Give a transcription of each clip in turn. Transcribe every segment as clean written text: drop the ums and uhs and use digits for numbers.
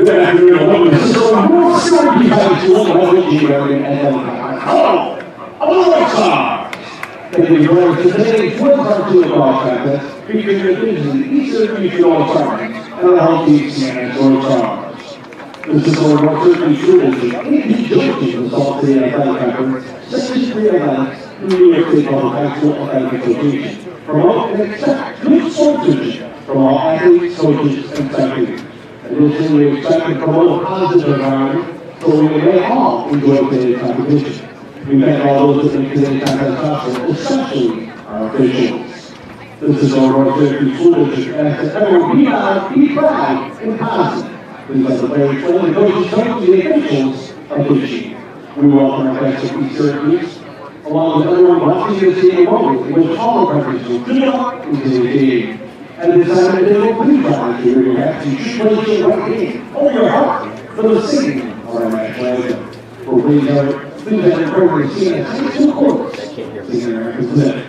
Good afternoon. This is the Syracuse High School Hello, Lacrosse. Thank you for joining today's Varsity Lacrosse contest featuring the Syracuse-Minoa tournament and the home team Lacrosse. This is the North Syracuse School District in conjunction with the Salt City Athletic Conference, Section 3 Athletics, and the New York State Public High School Athletic Association. Promote and expect good sportsmanship from all athletes, coaches, and spectators. Additionally, we expect to promote a positive environment so we may all enjoy today's competition. We thank all those that make today's contest possible, especially our officials. This is our North Syracuse School District, and to everyone be loud, be proud, and positive. Please let the players, the coaches, coaches, the officials appreciate. We welcome our guests from East Syracuse, along with everyone watching this game remotely, in which all our countries will good luck in today's game. At this time, they will please try to your hats and shoot place your right hand over your heart for the singing of our national anthem. For please have the program seen at 6 quarters, singing American Pacific.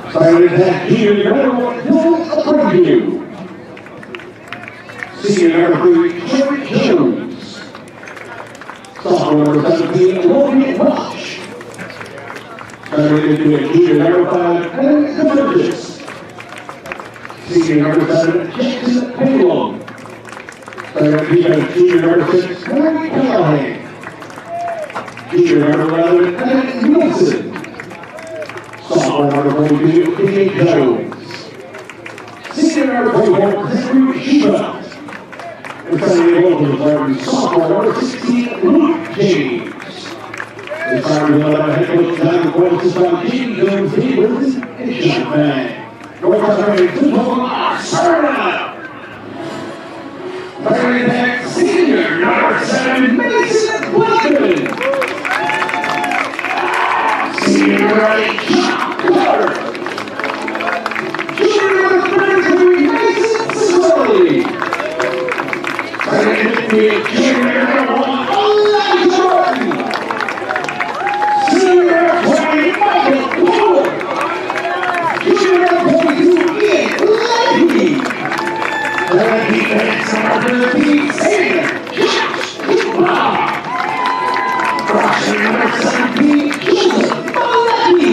Started at junior number 1, Pregame. Senior number 3, Jerry Jones. Sophomore number 17, Logan Welch. Started into a junior number 5, Henry Burgess. Senior number 7, Jackson Payload. Started into a junior number 6, Henry Callahan. Junior number 11, Henry Wilson. Sophomore number 42, P.A. Jones. Senior number 24, Henry Schubert. And finally, welcome to sophomore number 16, Luke James. They started with head coach John Quintus on James Jones, Dave Wilson, and John Bang. North Carolina football are started out. Firing back, senior number 7, Mason Blackman. Senior number 8, Carter. Junior number 33, Mason Cicero. Fighting with me, junior number 1, Elijah Martin. Senior number 20, Michael Poole. Junior number 22, Ian Levy. And defense number 13, senior Josh Cooper. Freshman number 17, Joseph Malecki.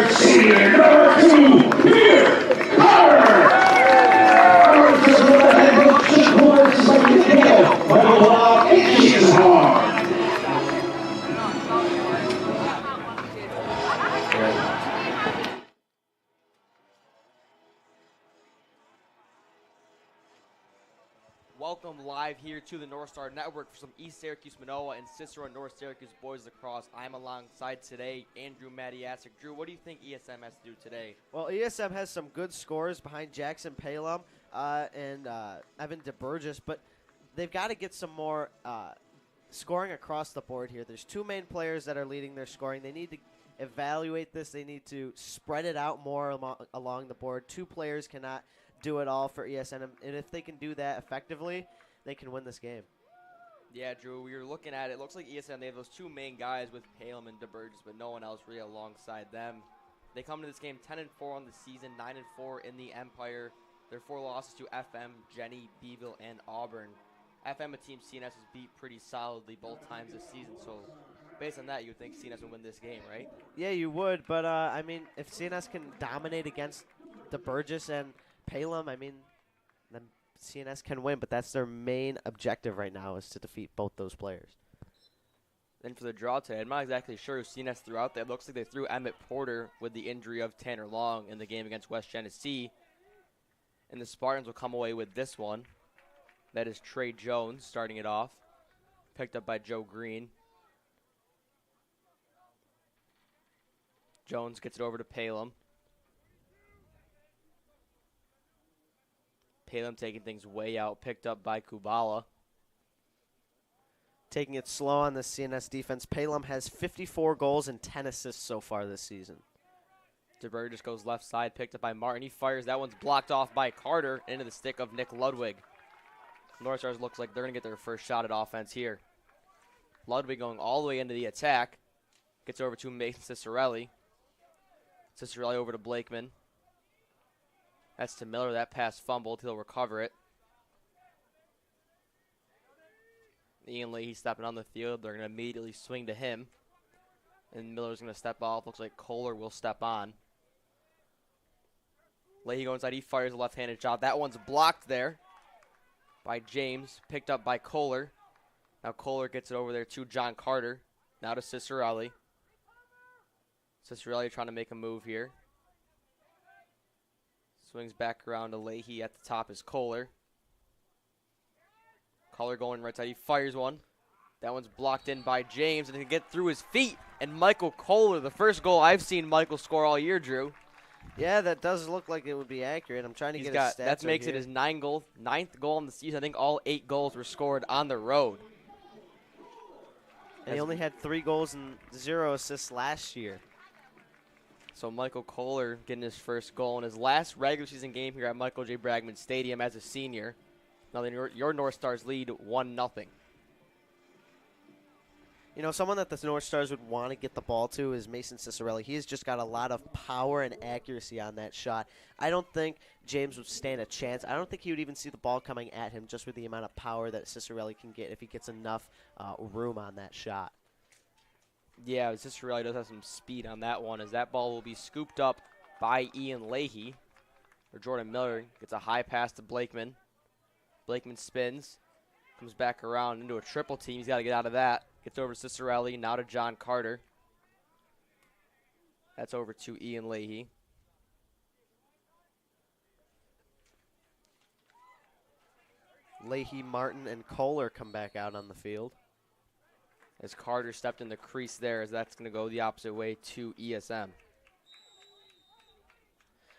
Senior number 2, Peter Carter. Welcome live here to the North Star Network for some East Syracuse-Minoa and Cicero North Syracuse boys lacrosse. I'm alongside today Andrew Matiasik. Drew, what do you think ESM has to do today? Well, ESM has some good scores behind Jackson Palum and Evan DeBurgess, but they've got to get some more scoring across the board here. There's two main players that are leading their scoring. They need to evaluate this. They need to spread it out more along the board. Two players cannot do it all for ESM, and if they can do that effectively, they can win this game. Yeah, Drew, we were looking at it. It looks like ESM, they have those two main guys with Palum and DeBurgess, but no one else really alongside them. They come to this game 10-4 on the season, 9-4 in the Empire. Their 4 losses to FM, Jenny, Beeville, and Auburn. FM, a team CNS has beat pretty solidly both times this season, so based on that, you would think CNS would win this game, right? Yeah, you would, but I mean, if CNS can dominate against DeBurgess and Palum, I mean, then CNS can win, but that's their main objective right now is to defeat both those players. Then for the draw today, I'm not exactly sure who CNS threw out there. It looks like they threw Emmett Porter with the injury of Tanner Long in the game against West Genesee. And the Spartans will come away with this one. That is Trey Jones starting it off, picked up by Joe Green. Jones gets it over to Palum. Palum taking things way out, picked up by Kubala. Taking it slow on the CNS defense, Palum has 54 goals and 10 assists so far this season. DeBurgess goes left side, picked up by Martin. He fires. That one's blocked off by Carter into the stick of Nick Ludwig. North Stars looks like they're going to get their first shot at offense here. Ludwig going all the way into the attack. Gets over to Mason Cicerelli. Cicerelli over to Blakeman. That's to Miller. That pass fumbled. He'll recover it. Ian Leahy stepping on the field. They're going to immediately swing to him. And Miller's going to step off. Looks like Kohler will step on. Leahy goes inside. He fires a left-handed shot. That one's blocked there by James. Picked up by Kohler. Now Kohler gets it over there to John Carter. Now to Cicerelli. Cicerelli trying to make a move here. Swings back around to Leahy. At the top is Kohler. Kohler going right side. He fires one. That one's blocked in by James, and he can get through his feet. And Michael Kohler, the first goal I've seen Michael score all year, Drew. Yeah, that does look like it would be accurate. I'm trying to get his stats. That makes it his ninth goal in the season. I think all 8 goals were scored on the road. And he only had 3 goals and 0 assists last year. So Michael Kohler getting his first goal in his last regular season game here at Michael J. Bragman Stadium as a senior. Now then your North Stars lead 1-0. You know, someone that the North Stars would want to get the ball to is Mason Cicerelli. He has just got a lot of power and accuracy on that shot. I don't think James would stand a chance. I don't think he would even see the ball coming at him just with the amount of power that Cicerelli can get if he gets enough room on that shot. Yeah, Cicerelli does have some speed on that one as that ball will be scooped up by Ian Leahy. Or Jordan Miller gets a high pass to Blakeman. Blakeman spins, comes back around into a triple team. He's got to get out of that. Gets over to Cicerelli, now to John Carter. That's over to Ian Leahy. Leahy, Martin, and Kohler come back out on the field. As Carter stepped in the crease there, as that's going to go the opposite way to ESM.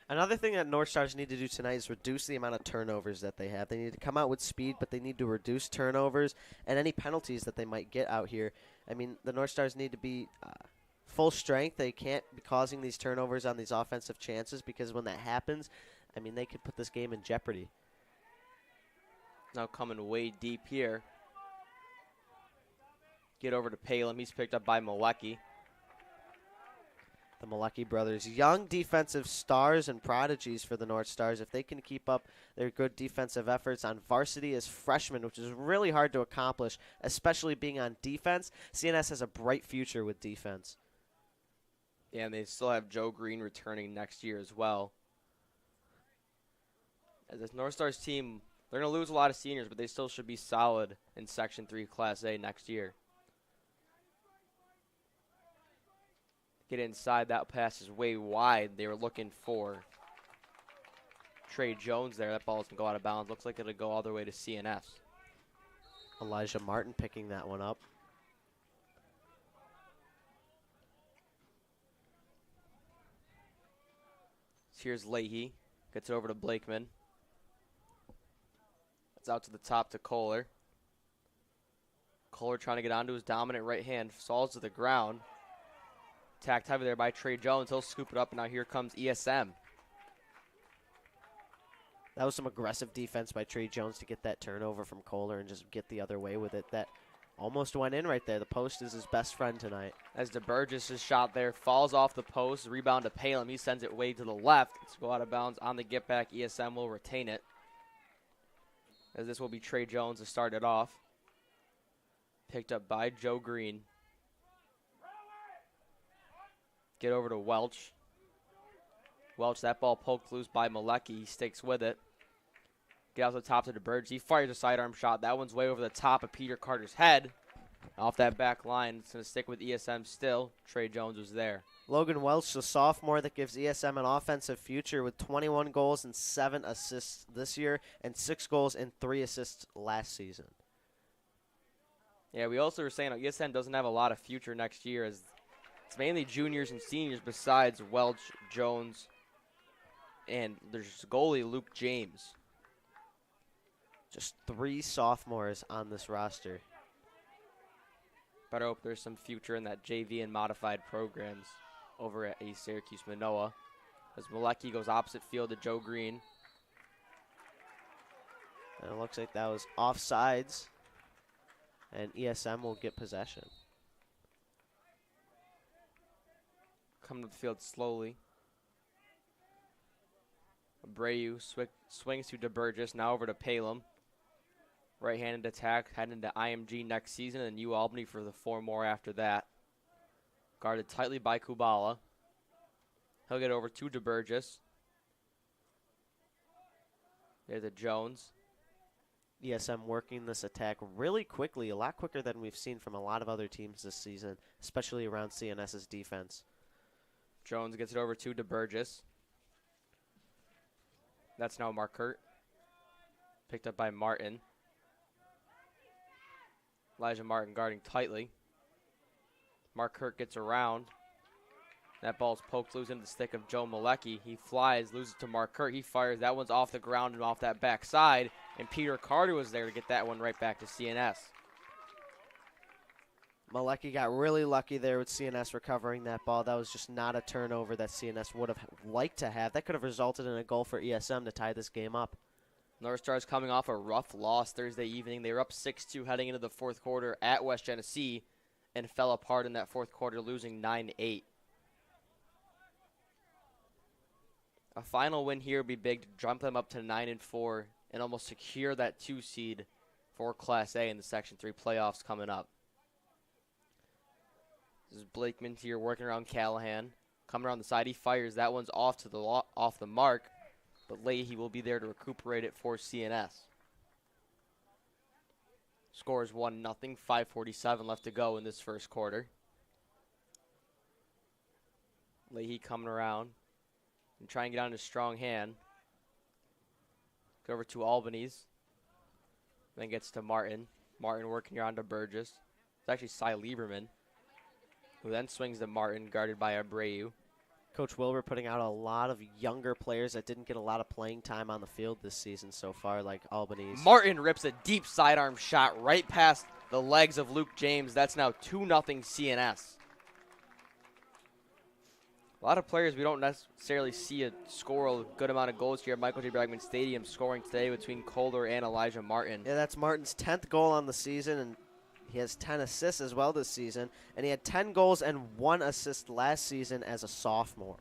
Another thing that North Stars need to do tonight is reduce the amount of turnovers that they have. They need to come out with speed, but they need to reduce turnovers and any penalties that they might get out here. I mean, the North Stars need to be full strength. They can't be causing these turnovers on these offensive chances because when that happens, I mean, they could put this game in jeopardy. Now coming way deep here. Get over to Palum. He's picked up by Malecki. The Malecki brothers, young defensive stars and prodigies for the North Stars. If they can keep up their good defensive efforts on varsity as freshmen, which is really hard to accomplish, especially being on defense, CNS has a bright future with defense. Yeah, and they still have Joe Green returning next year as well. As this North Stars team, they're going to lose a lot of seniors, but they still should be solid in Section 3 Class A next year. Get inside. That pass is way wide. They were looking for Trey Jones there. That ball's going to go out of bounds. Looks like it'll go all the way to CNS. Elijah Martin picking that one up. Here's Leahy. Gets it over to Blakeman. It's out to the top to Kohler. Kohler trying to get onto his dominant right hand. Falls to the ground. Tacked heavy there by Trey Jones. He'll scoop it up, and now here comes ESM. That was some aggressive defense by Trey Jones to get that turnover from Kohler and just get the other way with it. That almost went in right there. The post is his best friend tonight. As DeBurgess' shot there falls off the post. Rebound to Palem. He sends it way to the left. It's go out of bounds on the get back. ESM will retain it. As this will be Trey Jones to start it off. Picked up by Joe Green. Get over to Welch. Welch, that ball poked loose by Malecki. He sticks with it. Get out to the top to DeBurgess. He fires a sidearm shot. That one's way over the top of Peter Carter's head. Off that back line. It's going to stick with ESM still. Trey Jones was there. Logan Welch, the sophomore that gives ESM an offensive future with 21 goals and 7 assists this year and 6 goals and 3 assists last season. Yeah, we also were saying ESM doesn't have a lot of future next year as it's mainly juniors and seniors besides Welch, Jones, and there's goalie Luke James. Just 3 sophomores on this roster. But I hope there's some future in that JV and modified programs over at a Syracuse-Minoa. As Malecki goes opposite field to Joe Green. And it looks like that was offsides. And ESM will get possession. Coming to the field slowly. Abreu swings to DeBurgess, now over to Palem. Right-handed attack, heading to IMG next season, and New Albany for the 4 more after that. Guarded tightly by Kubala. He'll get over to DeBurgess. There's a Jones. ESM working this attack really quickly, a lot quicker than we've seen from a lot of other teams this season, especially around CNS's defense. Jones gets it over to DeBurgess. That's now Markert. Picked up by Martin. Elijah Martin guarding tightly. Markert gets around. That ball's poked loose into the stick of Joe Malecki. He flies, loses to Markert. He fires. That one's off the ground and off that backside. And Peter Carter was there to get that one right back to CNS. Malecki got really lucky there with CNS recovering that ball. That was just not a turnover that CNS would have liked to have. That could have resulted in a goal for ESM to tie this game up. North Stars coming off a rough loss Thursday evening. They were up 6-2 heading into the fourth quarter at West Genesee and fell apart in that fourth quarter, losing 9-8. A final win here would be big to jump them up to 9-4 and almost secure that 2 seed for Class A in the Section 3 playoffs coming up. This is Blakeman here working around Callahan. Coming around the side, he fires. That one's off to the off the mark, but Leahy will be there to recuperate it for CNS. Score is 1-0, 5:47 left to go in this first quarter. Leahy coming around and trying to get on his strong hand. Go over to Albany's. Then gets to Martin. Martin working around to Burgess. It's actually Cy Lieberman, who then swings to Martin, guarded by Abreu. Coach Wilbur putting out a lot of younger players that didn't get a lot of playing time on the field this season so far, like Albany's. Martin rips a deep sidearm shot right past the legs of Luke James. That's now 2-0 CNS. A lot of players we don't necessarily see score a good amount of goals here at Michael J. Bregman Stadium, scoring today between Kohler and Elijah Martin. Yeah, that's Martin's 10th goal on the season, and he has 10 assists as well this season. And he had 10 goals and 1 assist last season as a sophomore.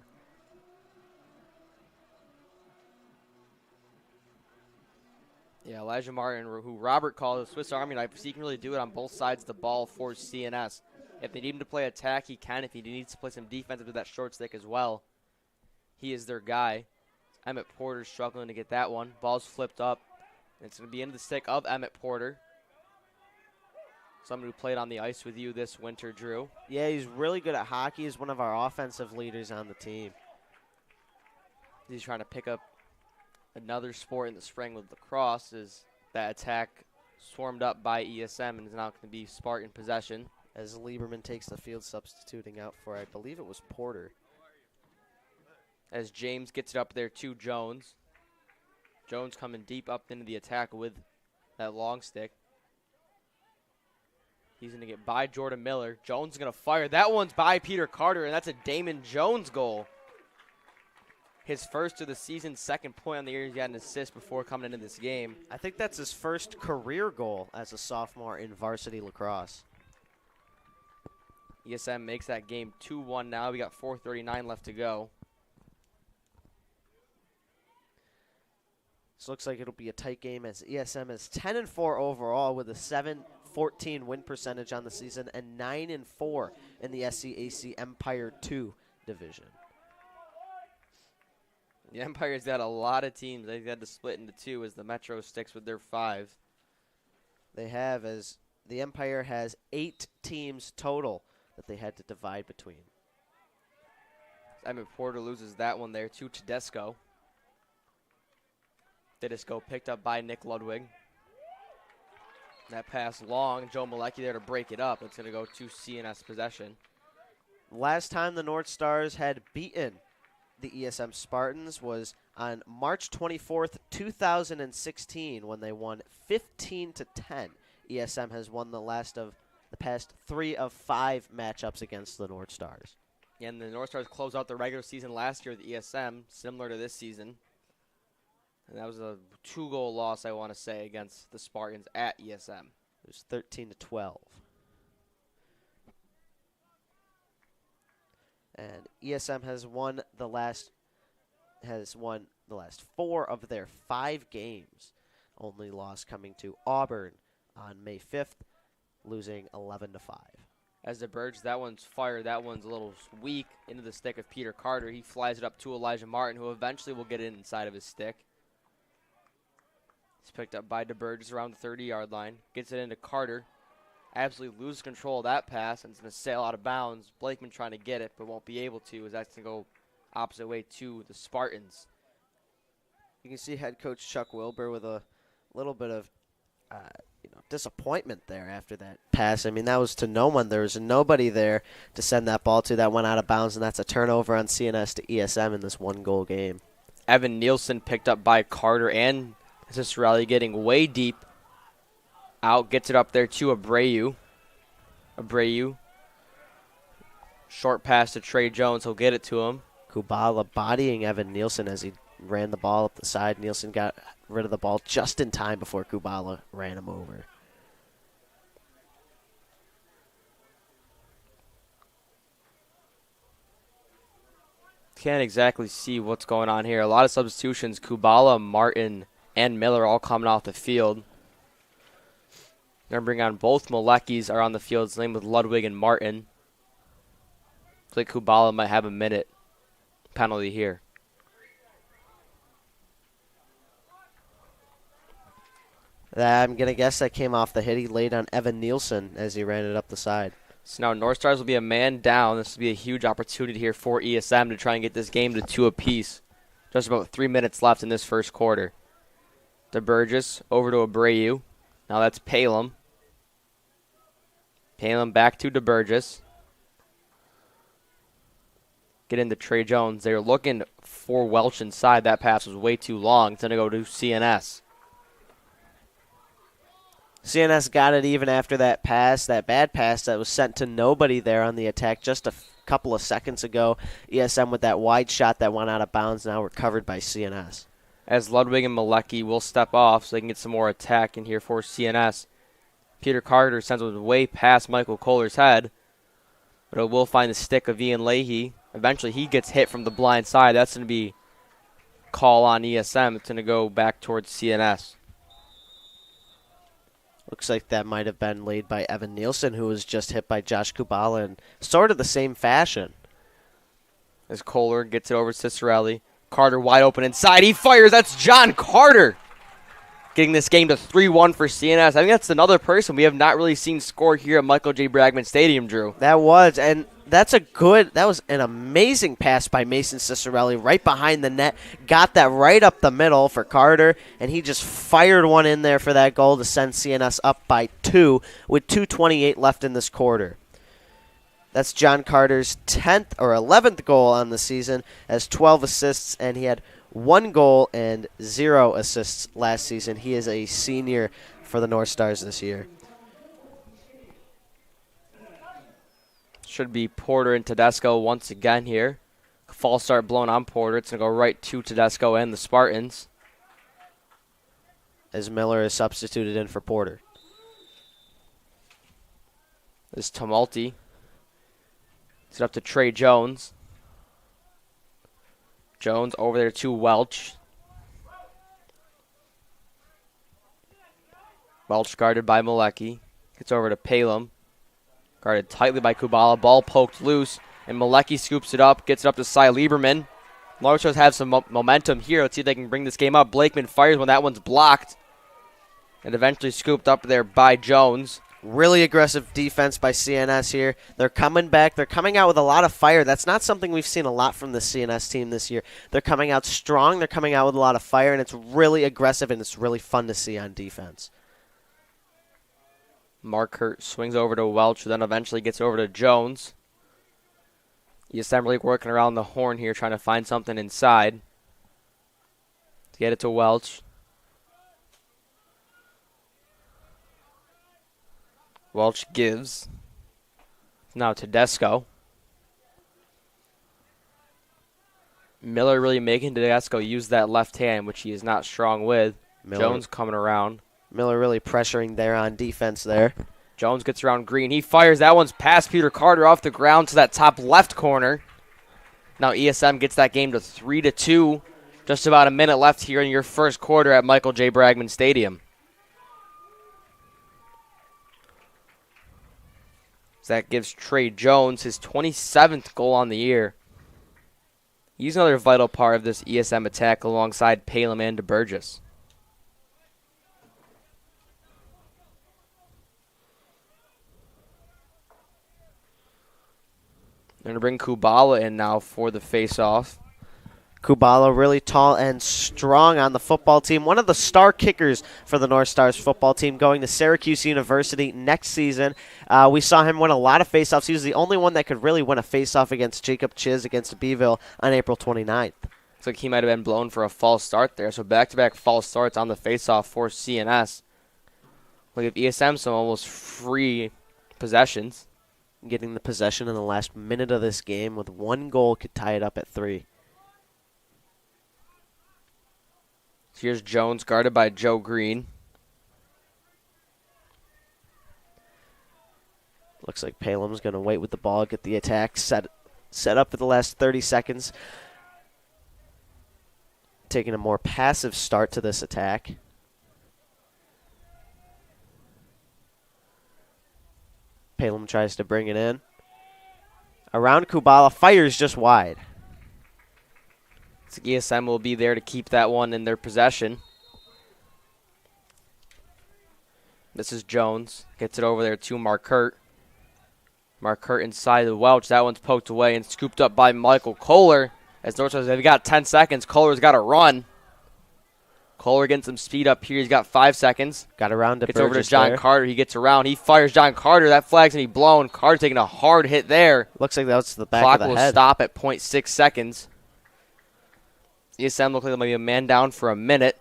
Yeah, Elijah Martin, who Robert called a Swiss Army knife, because he can really do it on both sides of the ball for CNS. If they need him to play attack, he can. If he needs to play some defense with that short stick as well, he is their guy. Emmett Porter struggling to get that one. Ball's flipped up. It's going to be into the stick of Emmett Porter. Someone who played on the ice with you this winter, Drew. Yeah, he's really good at hockey. He's one of our offensive leaders on the team. He's trying to pick up Another sport in the spring with lacrosse is that attack swarmed up by ESM and is now going to be Spartan possession. As Lieberman takes the field, substituting out for, I believe it was Porter. As James gets it up there to Jones. Jones coming deep up into the attack with that long stick. He's going to get by Jordan Miller. Jones is going to fire. That one's by Peter Carter, and that's a Damon Jones goal. His first of the season, second point on the year. He's got an assist before coming into this game. I think that's his first career goal as a sophomore in varsity lacrosse. ESM makes that game 2-1 now. We got 4:39 left to go. This looks like it'll be a tight game as ESM is 10-4 overall with a 7-14 win percentage on the season and 9-4 in the SCAC Empire 2 division. The Empire's got a lot of teams. They've had to split into two as the Metro sticks with their 5. They have, as the Empire has 8 teams total that they had to divide between. Simon Porter loses that one there to Tedesco. Tedesco picked up by Nick Ludwig. That pass long. Joe Malecki there to break it up. It's going to go to CNS possession. Last time the North Stars had beaten the ESM Spartans was on March 24th, 2016 when they won 15-10. ESM has won the past 3 of 5 matchups against the North Stars. And the North Stars closed out the regular season last year with ESM, similar to this season. And that was a 2-goal loss, I want to say, against the Spartans at ESM. It was 13-12. And ESM has won the last 4 of their 5 games. Only loss coming to Auburn on May 5th, losing 11-5. As the Birds, that one's fired. That one's a little weak into the stick of Peter Carter. He flies it up to Elijah Martin, who eventually will get it inside of his stick. It's picked up by DeBurgess around the 30-yard line. Gets it into Carter. Absolutely loses control of that pass, and it's going to sail out of bounds. Blakeman trying to get it, but won't be able to, as that's going to go opposite way to the Spartans. You can see head coach Chuck Wilbur with a little bit of disappointment there after that pass. I mean, that was to no one. There was nobody there to send that ball to. That went out of bounds, and that's a turnover on CNS to ESM in this 1-goal game. Evan Nielsen picked up by Carter and Cicero getting way deep. Out, gets it up there to Abreu. Short pass to Trey Jones. He'll get it to him. Kubala bodying Evan Nielsen as he ran the ball up the side. Nielsen got rid of the ball just in time before Kubala ran him over. Can't exactly see what's going on here. A lot of substitutions. Kubala, Martin, and Miller all coming off the field. They're going to bring on both Maleckis are on the field, same with Ludwig and Martin. Looks like Kubala might have a minute penalty here. I'm going to guess that came off the hit he laid on Evan Nielsen as he ran it up the side. So now North Stars will be a man down. This will be a huge opportunity here for ESM to try and get this game to 2 apiece. Just about 3 minutes left in this first quarter. DeBurgess over to Abreu. Now that's Palem. Palem back to DeBurgess. Get into Trey Jones. They're looking for Welch inside. That pass was way too long. It's going to go to CNS. CNS got it even after that pass, that bad pass that was sent to nobody there on the attack just a couple of seconds ago. ESM with that wide shot that went out of bounds, now recovered by CNS. As Ludwig and Malecki will step off so they can get some more attack in here for CNS. Peter Carter sends it way past Michael Kohler's head, but it will find the stick of Ian Leahy. Eventually he gets hit from the blind side. That's going to be call on ESM. It's going to go back towards CNS. Looks like that might have been laid by Evan Nielsen, who was just hit by Josh Kubala in sort of the same fashion. As Kohler gets it over to Cicerelli. Carter wide open inside. He fires. That's John Carter. Getting this game to 3-1 for CNS. I think that's another person we have not really seen score here at Michael J. Bragman Stadium, Drew. That was, and That was an amazing pass by Mason Cicerelli right behind the net. Got that right up the middle for Carter, and he just fired one in there for that goal to send CNS up by 2 with 2:28 left in this quarter. That's John Carter's 10th or 11th goal on the season, has 12 assists, and he had 1 goal and 0 assists last season. He is a senior for the North Stars this year. Should be Porter and Tedesco once again here. False start blown on Porter. It's going to go right to Tedesco and the Spartans. As Miller is substituted in for Porter. This Tumulty. It's up to Trey Jones. Jones over there to Welch. Welch guarded by Malecki. Gets over to Palem. Guarded tightly by Kubala. Ball poked loose. And Malecki scoops it up. Gets it up to Cy Lieberman. North Stars have some momentum here. Let's see if they can bring this game up. Blakeman fires when that one's blocked. And eventually scooped up there by Jones. Really aggressive defense by CNS here. They're coming back. They're coming out with a lot of fire. That's not something we've seen a lot from the CNS team this year. They're coming out strong. They're coming out with a lot of fire, and it's really aggressive, and it's really fun to see on defense. Markert swings over to Welch, who then eventually gets over to Jones. ESM really working around the horn here, trying to find something inside. To get it to Welch. Welch gives. Now Tedesco. Miller really making Tedesco use that left hand, which he is not strong with. Jones coming around. Miller really pressuring there on defense there. Jones gets around Green. He fires. That one's past Peter Carter off the ground to that top left corner. Now ESM gets that game to 3-2. Just about a minute left here in your first quarter at Michael J. Bragman Stadium. That gives Trey Jones his 27th goal on the year. He's another vital part of this ESM attack alongside Palem and DeBurgess. They're going to bring Kubala in now for the face-off. Kubala really tall and strong on the football team. One of the star kickers for the North Stars football team going to Syracuse University next season. We saw him win a lot of faceoffs. He was the only one that could really win a faceoff against Jacob Chiz against Beeville on April 29th. Looks like he might have been blown for a false start there. So back-to-back false starts on the faceoff for CNS. We give ESM some almost free possessions. Getting the possession in the last minute of this game with 1 goal could tie it up at 3. Here's Jones guarded by Joe Green. Looks like Palem's going to wait with the ball, get the attack set up for the last 30 seconds. Taking a more passive start to this attack. Palem tries to bring it in. Around Kubala, fires just wide. ESM will be there to keep that one in their possession. This is Jones. Gets it over there to Markert. Markert inside the Welch. That one's poked away and scooped up by Michael Kohler. As North Stars, they've got 10 seconds. Kohler's got to run. Kohler getting some speed up here. He's got 5 seconds. Got around to Gets over to John Carter. He gets around. He fires John Carter. That flag's going to be blown. Carter taking a hard hit there. Looks like that was the back Clock of the will head. Stop at 0.6 seconds. ESM looked like they might be a man down for a minute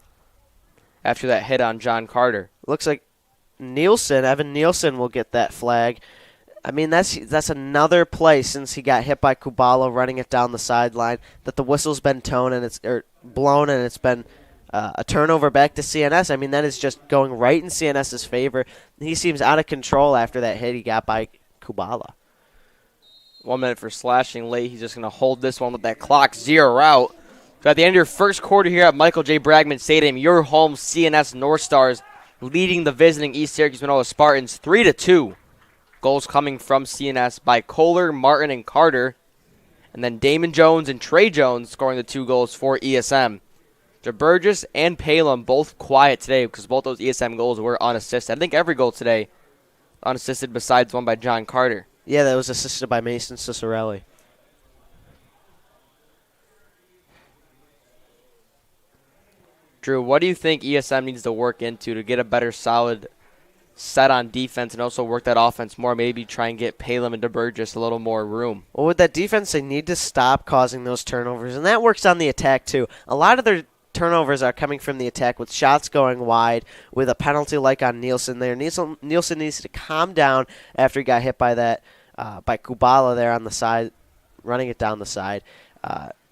after that hit on John Carter. Looks like Evan Nielsen will get that flag. I mean, that's another play since he got hit by Kubala running it down the sideline that the whistle's been blown and it's been a turnover back to CNS. I mean, that is just going right in CNS's favor. He seems out of control after that hit he got by Kubala. 1 minute for slashing late. He's just going to hold this one, let that clock zero out. So at the end of your first quarter here at Michael J. Bragman Stadium, your home CNS North Stars leading the visiting East Syracuse-Minoa Spartans 3-2. Goals coming from CNS by Kohler, Martin, and Carter. And then Damon Jones and Trey Jones scoring the 2 goals for ESM. DeBurgess and Palem both quiet today because both those ESM goals were unassisted. I think every goal today unassisted besides one by John Carter. Yeah, that was assisted by Mason Cicerelli. Drew, what do you think ESM needs to work into to get a better solid set on defense and also work that offense more? Maybe try and get Palem and DeBurgess a little more room. Well, with that defense, they need to stop causing those turnovers, and that works on the attack too. A lot of their turnovers are coming from the attack with shots going wide, with a penalty like on Nielsen there. Nielsen needs to calm down after he got hit by that by Kubala there on the side, running it down the side.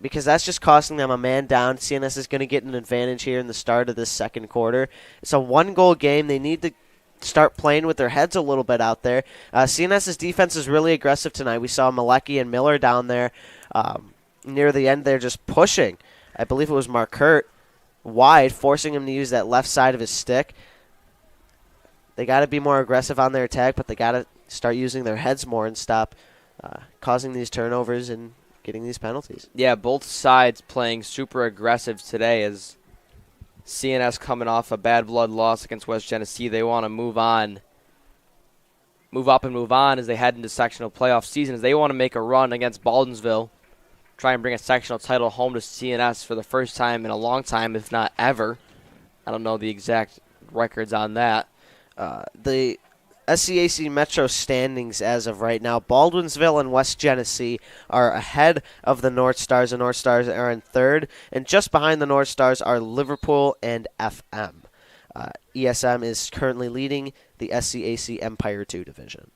Because that's just costing them a man down. CNS is going to get an advantage here in the start of this second quarter. It's a one-goal game. They need to start playing with their heads a little bit out there. CNS's defense is really aggressive tonight. We saw Malecki and Miller down there near the end. They're just pushing. I believe it was Marquette wide, forcing him to use that left side of his stick. They got to be more aggressive on their attack, but they got to start using their heads more and stop causing these turnovers and getting these penalties. Yeah, both sides playing super aggressive today as CNS coming off a bad blood loss against West Genesee. They want to move up and move on as they head into sectional playoff season, as they want to make a run against Baldwinsville, try and bring a sectional title home to CNS for the first time in a long time, if not ever. I don't know the exact records on that. The SCAC Metro standings as of right now, Baldwinsville and West Genesee are ahead of the North Stars. The North Stars are in third, and just behind the North Stars are Liverpool and FM. ESM is currently leading the SCAC Empire 2 division.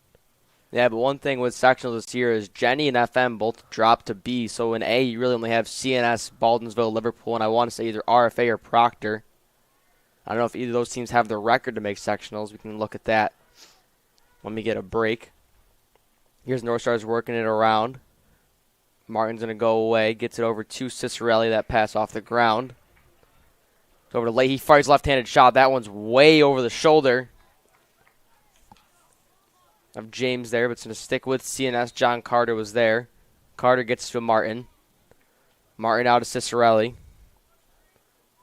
Yeah, but one thing with sectionals this year is Jenny and FM both dropped to B, so in A you really only have CNS, Baldwinsville, Liverpool, and I want to say either RFA or Proctor. I don't know if either of those teams have the record to make sectionals. We can look at that when we get a break. Here's North Stars working it around. Martin's going to go away. Gets it over to Cicerelli. That pass off the ground. It's over to Leahy. He fires left-handed shot. That one's way over the shoulder of James there, but it's going to stick with CNS. John Carter was there. Carter gets to Martin. Martin out to Cicerelli.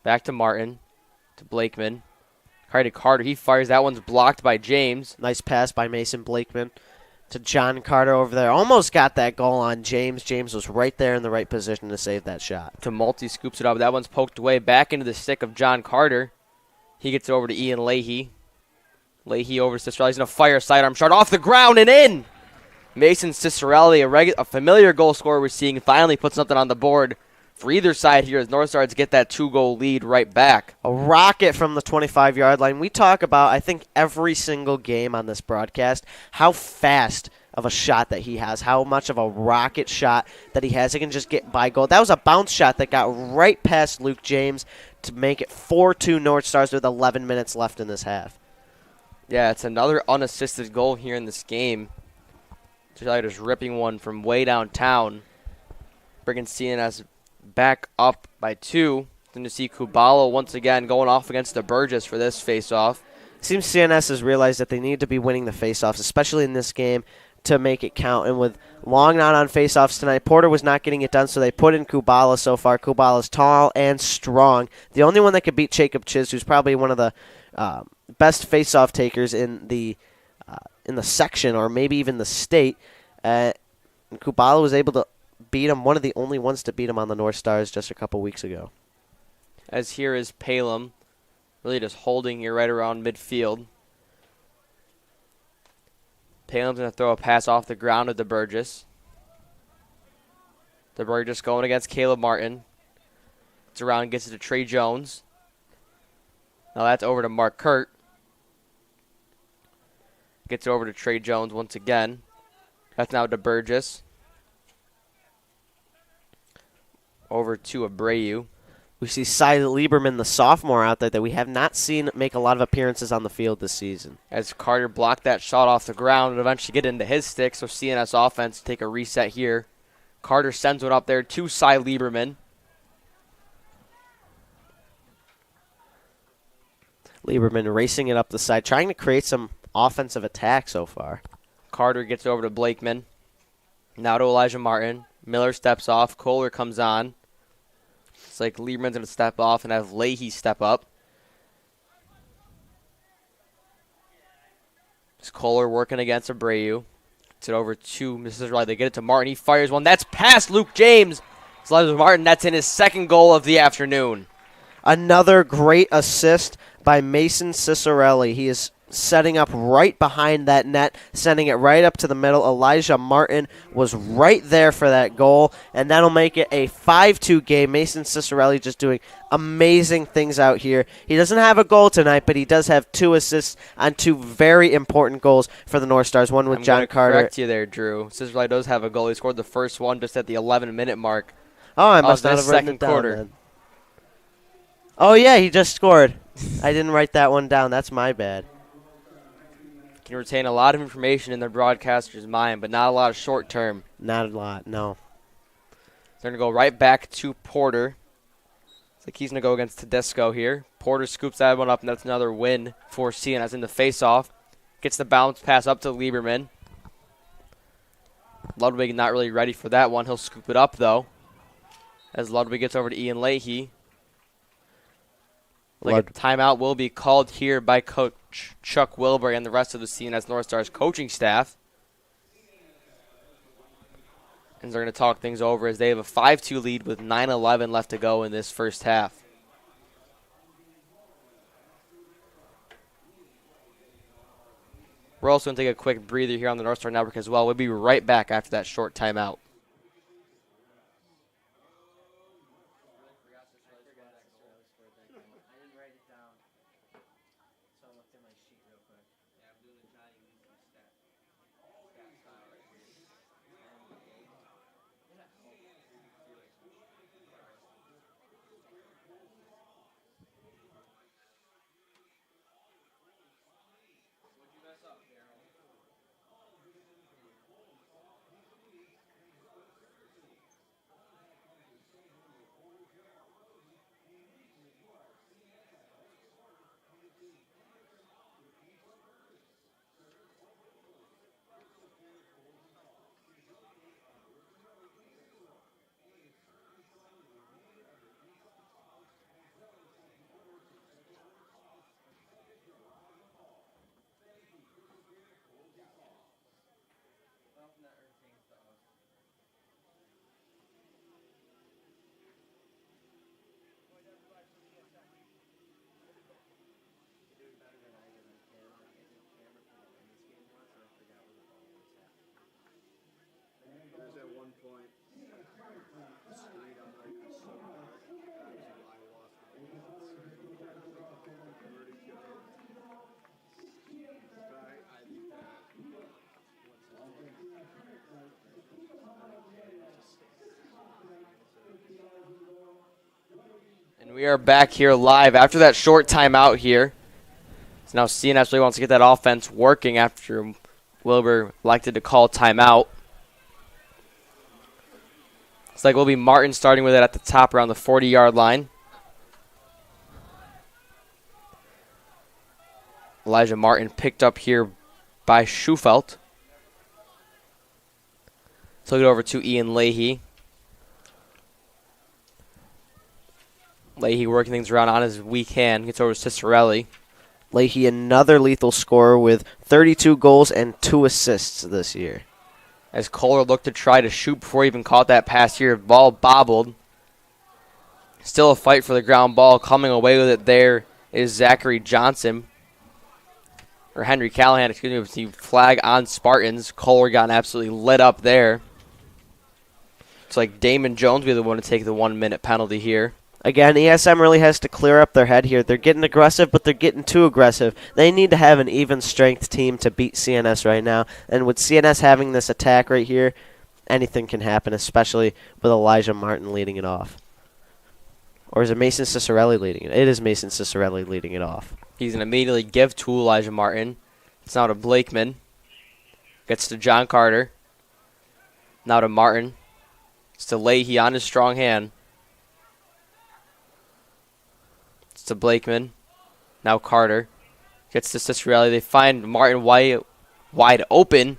Back to Martin. To Blakeman. Carter, he fires. That one's blocked by James. Nice pass by Mason Blakeman to John Carter over there. Almost got that goal on James. James was right there in the right position to save that shot. To Multi, scoops it up. That one's poked away back into the stick of John Carter. He gets it over to Ian Leahy. Leahy over to Cicerelli. He's going to fire a sidearm shot off the ground and in. Mason Cicerelli, a familiar goal scorer we're seeing, finally put something on the board for either side here as North Stars get that 2-goal lead right back. A rocket from the 25-yard line. We talk about, I think, every single game on this broadcast, how fast of a shot that he has, how much of a rocket shot that he has. He can just get by goal. That was a bounce shot that got right past Luke James to make it 4-2 North Stars with 11 minutes left in this half. Yeah, it's another unassisted goal here in this game. Just ripping one from way downtown, bringing CNS back up by 2. Then to see Kubalo once again going off against the Burgess for this face-off. Seems CNS has realized that they need to be winning the face-offs, especially in this game, to make it count. And with Long not on face-offs tonight, Porter was not getting it done, so they put in Kubala so far. Kubala's tall and strong. The only one that could beat Jacob Chiz, who's probably one of the best face-off takers in the section, or maybe even the state. And Kubala was able to beat him, one of the only ones to beat him on the North Stars just a couple weeks ago. As here is Palem, really just holding here right around midfield. Palem's going to throw a pass off the ground at the Burgess. The Burgess going against Caleb Martin. It's around, gets it to Trey Jones. Now that's over to Mark Kurt. Gets it over to Trey Jones once again. That's now to Burgess. Over to Abreu. We see Cy Lieberman, the sophomore, out there that we have not seen make a lot of appearances on the field this season. As Carter blocked that shot off the ground and eventually get into his stick, so CNS offense take a reset here. Carter sends one up there to Cy Lieberman. Lieberman racing it up the side, trying to create some offensive attack so far. Carter gets over to Blakeman. Now to Elijah Martin. Miller steps off. Kohler comes on. It's like Lieberman's going to step off and have Leahy step up. It's Kohler working against Abreu. Gets it over to Mrs. Riley. They get it to Martin. He fires one. That's past Luke James. Slides with Martin. That's in his second goal of the afternoon. Another great assist by Mason Cicerelli. He is setting up right behind that net, sending it right up to the middle. Elijah Martin was right there for that goal, and that'll make it a 5-2 game. Mason Cicerelli just doing amazing things out here. He doesn't have a goal tonight, but he does have 2 assists on 2 very important goals for the North Stars, one with John Carter. Correct you there, Drew. Cicerelli does have a goal. He scored the first one just at the 11-minute mark. Oh, I must not have written it down then. Oh, yeah, he just scored. I didn't write that one down. That's my bad. Can retain a lot of information in their broadcaster's mind, but not a lot of short term. Not a lot, no. They're going to go right back to Porter. It's like he's going to go against Tedesco here. Porter scoops that one up, and that's another win for CNS in the face-off. Gets the bounce pass up to Lieberman. Ludwig not really ready for that one. He'll scoop it up, though, as Ludwig gets over to Ian Leahy. A timeout will be called here by Coach Chuck Wilbur and the rest of the CNS North Stars coaching staff. And they're going to talk things over as they have a 5-2 lead with 9:11 left to go in this first half. We're also going to take a quick breather here on the North Star Network as well. We'll be right back after that short timeout. And we are back here live after that short timeout here. So now CNS really wants to get that offense working after Wilbur elected to call timeout. It's like we'll be Martin starting with it at the top around the 40-yard line. Elijah Martin picked up here by Schufelt. So get over to Ian Leahy. Leahy working things around on his weak hand. Gets over to Cicerelli. Leahy, another lethal scorer with 32 goals and 2 assists this year. As Kohler looked to try to shoot before he even caught that pass here. Ball bobbled. Still a fight for the ground ball. Coming away with it there is Zachary Johnson. Or Henry Callahan, excuse me, with the flag on Spartans. Kohler got absolutely lit up there. It's like Damon Jones will be the one to take the 1-minute penalty here. Again, ESM really has to clear up their head here. They're getting aggressive, but they're getting too aggressive. They need to have an even-strength team to beat CNS right now. And with CNS having this attack right here, anything can happen, especially with Elijah Martin leading it off. Or is it Mason Cicerelli leading it? It is Mason Cicerelli leading it off. He's going to immediately give to Elijah Martin. It's now to Blakeman. Gets to John Carter. Now to Martin. It's to Leahy on his strong hand. To Blakeman. Now Carter. Gets to Cicerelli. They find Martin wide open.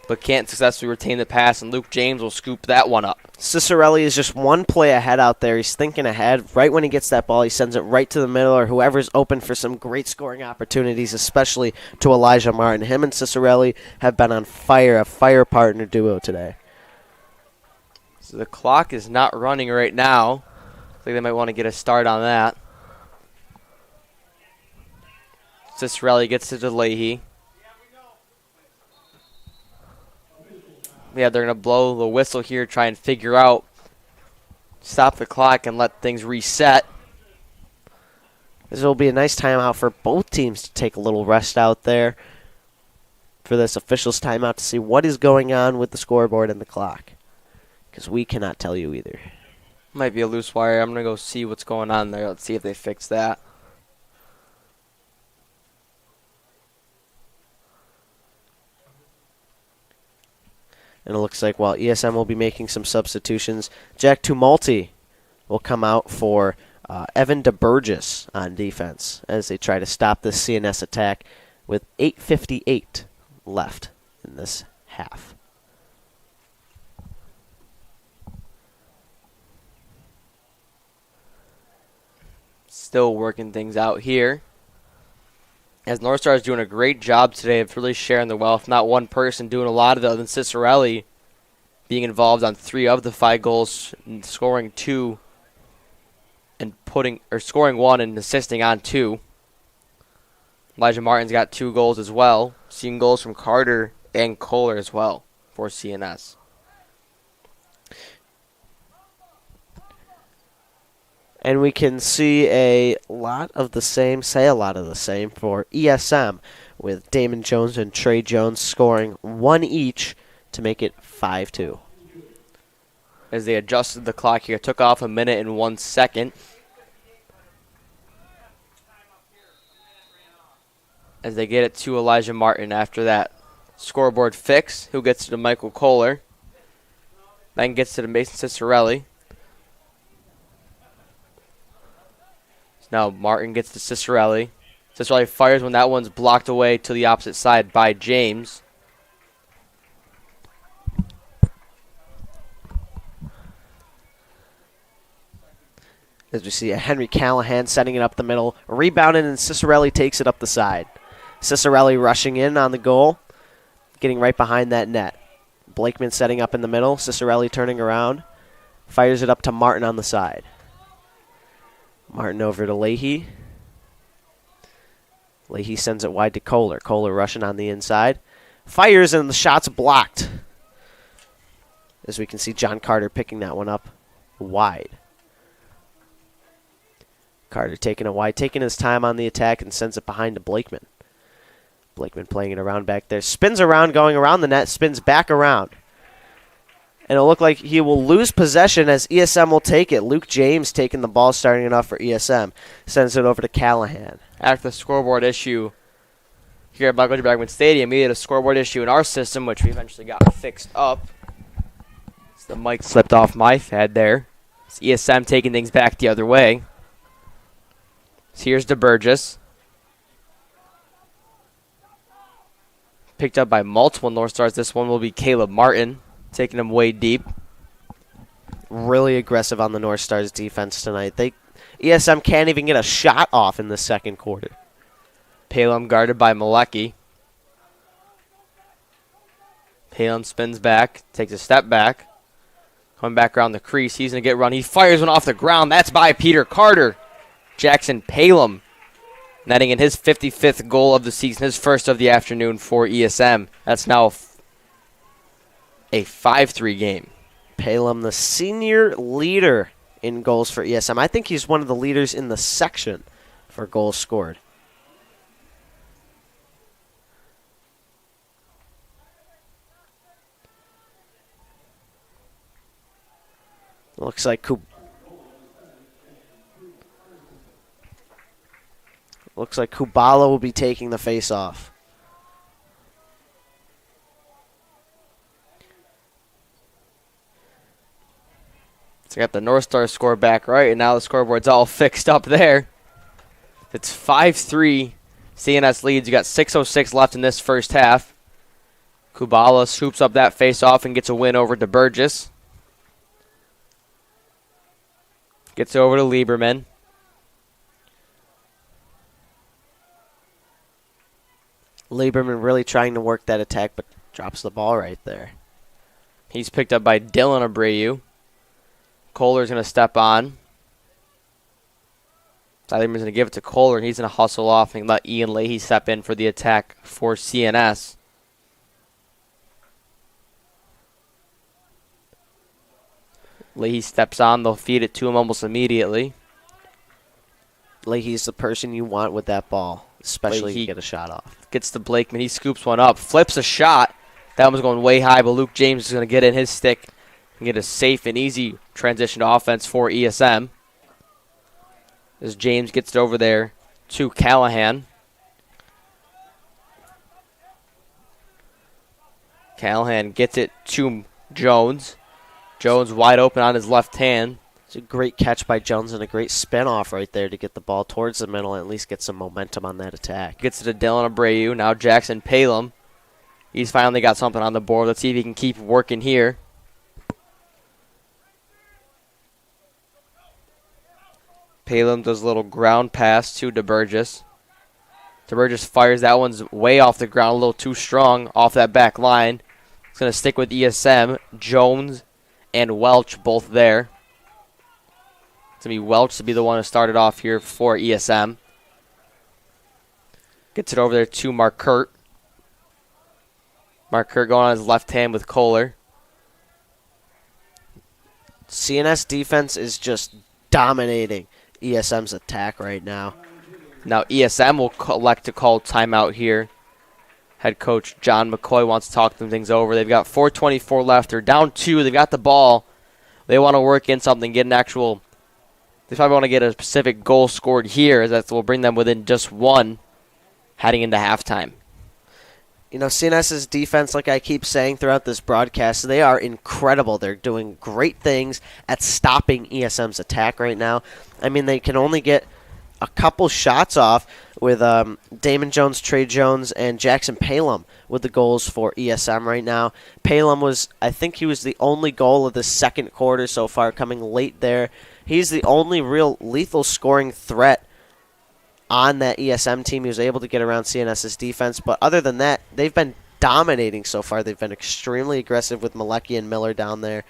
but can't successfully retain the pass, and Luke James will scoop that one up. Cicerelli is just one play ahead out there. He's thinking ahead. Right when he gets that ball, he sends it right to the middle, or whoever's open for some great scoring opportunities, especially to Elijah Martin. Him and Cicerelli have been on fire, a fire partner duo today. So the clock is not running right now. I think they might want to get a start on that. Cicerelli gets to Leahy. Yeah, they're going to blow the whistle here, try and figure out, stop the clock and let things reset. This will be a nice timeout for both teams to take a little rest out there for this officials timeout to see what is going on with the scoreboard and the clock, because we cannot tell you either. Might be a loose wire. I'm going to go see what's going on there. Let's see if they fix that. And it looks like while ESM will be making some substitutions, Jack Tumulty will come out for Evan DeBurgess on defense as they try to stop this CNS attack with 8:58 left in this half. Still working things out here. As North Star is doing a great job today of really sharing the wealth. Not one person doing a lot of it other than Cicerelli being involved on 3 of the 5 goals, and scoring 2 and scoring 1 and assisting on 2. Elijah Martin's got 2 goals as well. Seeing goals from Carter and Kohler as well for CNS. And we can see a lot of the same for ESM, with Damon Jones and Trey Jones scoring 1 each to make it 5-2. As they adjusted the clock here, took off 1 minute and 1 second. As they get it to Elijah Martin after that scoreboard fix, who gets to Michael Kohler. Then gets to Mason Cicerelli. Now Martin gets to Cicerelli. Cicerelli fires when that one's blocked away to the opposite side by James. As we see a Henry Callahan setting it up the middle, rebounded, and Cicerelli takes it up the side. Cicerelli rushing in on the goal, getting right behind that net. Blakeman setting up in the middle, Cicerelli turning around, fires it up to Martin on the side. Martin over to Leahy. Leahy sends it wide to Kohler. Kohler rushing on the inside. Fires, and the shot's blocked. As we can see John Carter picking that one up wide. Carter taking it wide, taking his time on the attack, and sends it behind to Blakeman. Blakeman playing it around back there. Spins around, going around the net, spins back around. And it'll look like he will lose possession as ESM will take it. Luke James taking the ball, starting it off for ESM. Sends it over to Callahan. After the scoreboard issue here at Michael J. Bregman Stadium, we had a scoreboard issue in our system, which we eventually got fixed up. So the mic slipped off my head there. It's ESM taking things back the other way. So here's DeBurgess. Picked up by multiple North Stars. This one will be Caleb Martin, taking him way deep. Really aggressive on the North Stars defense tonight. ESM can't even get a shot off in the second quarter. Palem guarded by Malecki. Palem spins back, takes a step back. Coming back around the crease. He's going to get run. He fires one off the ground. That's by Peter Carter. Jackson Palem netting in his 55th goal of the season, his first of the afternoon for ESM. That's now a 5-3 game. Palem, the senior leader in goals for ESM. I think he's one of the leaders in the section for goals scored. Looks like Kubala will be taking the face-off. So got the North Star score back right, and now the scoreboard's all fixed up there. It's 5-3. CNS leads. You got 6:06 left in this first half. Kubala swoops up that face-off and gets a win over DeBurgess. Gets over to Lieberman. Lieberman really trying to work that attack, but drops the ball right there. He's picked up by Dylan Abreu. Kohler's going to step on. Lieberman's going to give it to Kohler, and he's going to hustle off and let Ian Leahy step in for the attack for CNS. Leahy steps on. They'll feed it to him almost immediately. Leahy's the person you want with that ball, especially Leahy to get a shot off. Gets to Blakeman. He scoops one up. Flips a shot. That one's going way high, but Luke James is going to get in his stick and get a safe and easy transition to offense for ESM. As James gets it over there to Callahan. Callahan gets it to Jones. Jones wide open on his left hand. It's a great catch by Jones and a great spin off right there to get the ball towards the middle and at least get some momentum on that attack. Gets it to Dylan Abreu. Now Jackson Palem. He's finally got something on the board. Let's see if he can keep working here. Palem does a little ground pass to DeBurgess. DeBurgess fires. That one's way off the ground, a little too strong off that back line. It's going to stick with ESM. Jones and Welch both there. It's going to be Welch to be the one to start it off here for ESM. Gets it over there to Markert. Markert going on his left hand with Kohler. CNS defense is just dominating ESM's attack right now. Now ESM will elect to call timeout here. Head coach John McCoy wants to talk things over. They've got 4:24 left. They're down 2. They've got the ball. They want to work in something, get an actual. They probably want to get a specific goal scored here, as that will bring them within just 1 heading into halftime. You know, CNS's defense, like I keep saying throughout this broadcast, they are incredible. They're doing great things at stopping ESM's attack right now. I mean, they can only get a couple shots off with Damon Jones, Trey Jones, and Jackson Palem with the goals for ESM right now. Palem I think he was the only goal of the second quarter so far, coming late there. He's the only real lethal scoring threat on that ESM team. He was able to get around CNS's defense, but other than that, they've been dominating so far. They've been extremely aggressive with Malecki and Miller down there.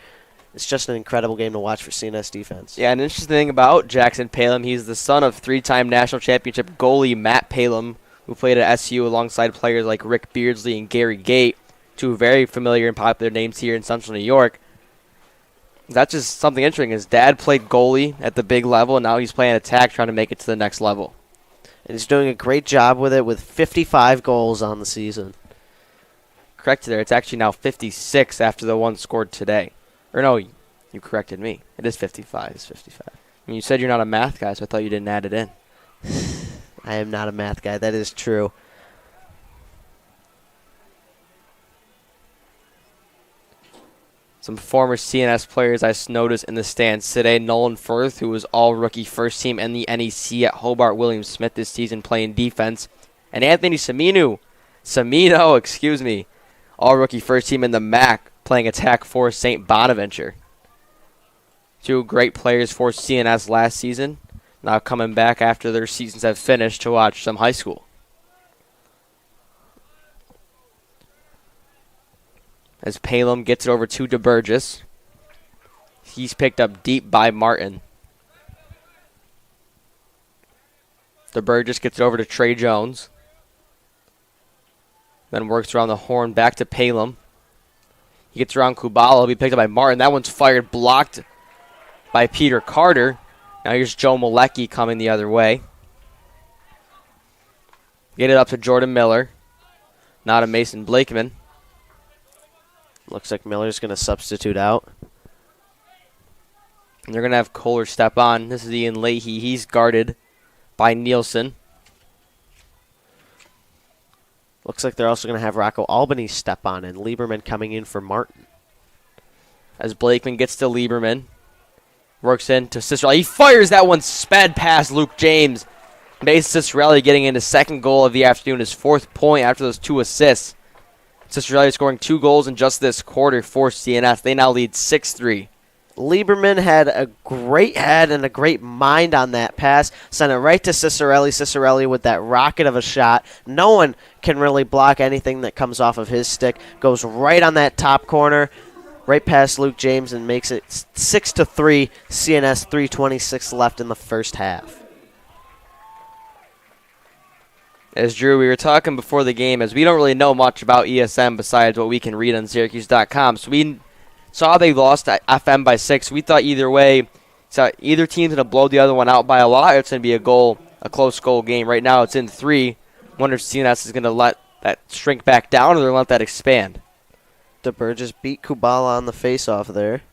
It's just an incredible game to watch for CNS defense. Yeah, an interesting thing about Jackson Palem, he's the son of 3-time national championship goalie Matt Palem, who played at SU alongside players like Rick Beardsley and Gary Gate, two very familiar and popular names here in Central New York. That's just something interesting. His dad played goalie at the big level, and now he's playing attack, trying to make it to the next level. And he's doing a great job with it with 55 goals on the season. Correct there. It's actually now 56 after the one scored today. Or no, you corrected me. It is 55. It's 55. I mean, you said you're not a math guy, so I thought you didn't add it in. I am not a math guy. That is true. Some former CNS players I noticed in the stands today. Nolan Firth, who was all-rookie first team in the NEC at Hobart Williams Smith this season playing defense. And Anthony Samino, all-rookie first team in the MAC playing attack for St. Bonaventure. Two great players for CNS last season, now coming back after their seasons have finished to watch some high school. As Palem gets it over to DeBurgess. He's picked up deep by Martin. DeBurgess gets it over to Trey Jones. Then works around the horn back to Palem. He gets around Kubala. He'll be picked up by Martin. That one's fired, blocked by Peter Carter. Now here's Joe Malecki coming the other way. Get it up to Jordan Miller. Now to Mason Blakeman. Looks like Miller's going to substitute out. And they're going to have Kohler step on. This is Ian Leahy. He's guarded by Nielsen. Looks like they're also going to have Rocco Albany step on and Lieberman coming in for Martin. As Blakeman gets to Lieberman. Works into Cicerelli. He fires that one sped past Luke James. Mason Cicerelli getting into second goal of the afternoon, his 4th point after those 2 assists. Cicerelli scoring 2 goals in just this quarter for CNS. They now lead 6-3. Lieberman had a great head and a great mind on that pass. Sent it right to Cicerelli. Cicerelli with that rocket of a shot. No one can really block anything that comes off of his stick. Goes right on that top corner, right past Luke James, and makes it 6-3. CNS 3:26 left in the first half. As Drew, we were talking before the game, as we don't really know much about ESM besides what we can read on Syracuse.com. So we saw they lost at FM by 6. We thought either way, so either team's going to blow the other one out by a lot, or it's going to be a close goal game. Right now it's in 3. Wonder if CNS is going to let that shrink back down, or they're going to let that expand. DeBurgess beat Kubala on the face-off there.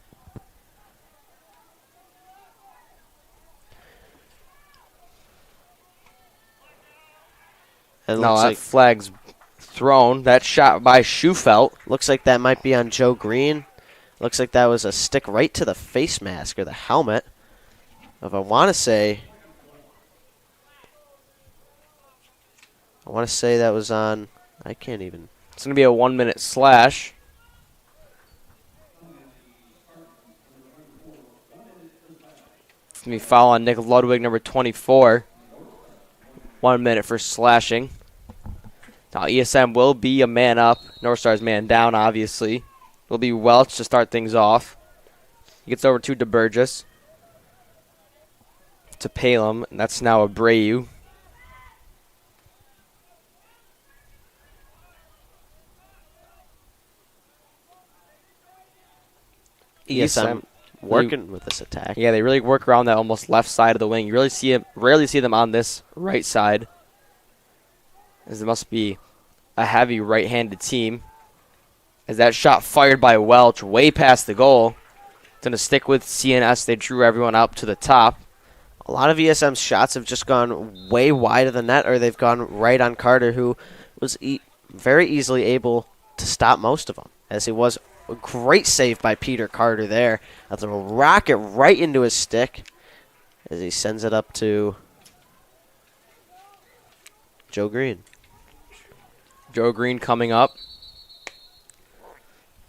And No, looks that like, flag's thrown. That shot by Schufelt. looks like that might be on Joe Green. Looks like that was a stick right to the face mask or the helmet. If I want to say that was on. I can't even. It's going to be a 1-minute slash. It's going to be foul on Nick Ludwig, number 24. 1 minute for slashing. Now ESM will be a man up. North Star's man down, obviously. It'll be Welch to start things off. He gets over to DeBurgess. To Palem, and that's now Abreu. ESM working with this attack. Yeah, they really work around that almost left side of the wing. You rarely see them on this right side, as it must be a heavy right-handed team. As that shot fired by Welch way past the goal. It's going to stick with CNS. They drew everyone up to the top. A lot of ESM's shots have just gone way wide of the net, or they've gone right on Carter, who was very easily able to stop most of them, as he was a great save by Peter Carter there. That's a rocket right into his stick as he sends it up to Joe Green. Joe Green coming up.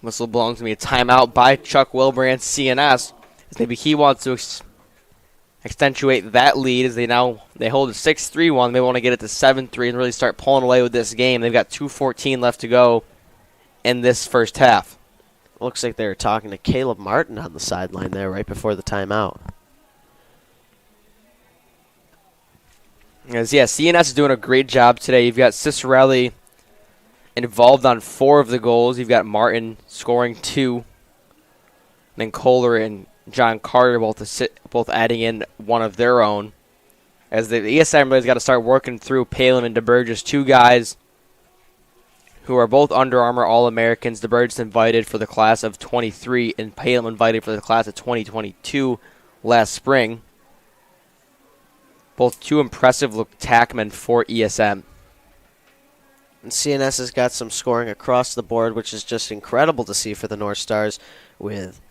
Whistle belongs to me. A timeout by Chuck Wilbrand, CNS. As maybe he wants to accentuate that lead as they hold a 6-3 one. They want to get it to 7-3 and really start pulling away with this game. They've got 2:14 left to go in this first half. Looks like they were talking to Caleb Martin on the sideline there right before the timeout. As, yeah, CNS is doing a great job today. You've got Cicerelli involved on 4 of the goals. You've got Martin scoring 2. And then Kohler and John Carter both adding in one of their own. As the ESM has got to start working through Palin and DeBurgess, 2 guys who are both Under Armour All-Americans. DeBurgess invited for the class of 23, and Palin invited for the class of 2022 last spring. Both 2 impressive attackmen for ESM. And CNS has got some scoring across the board, which is just incredible to see for the North Stars, with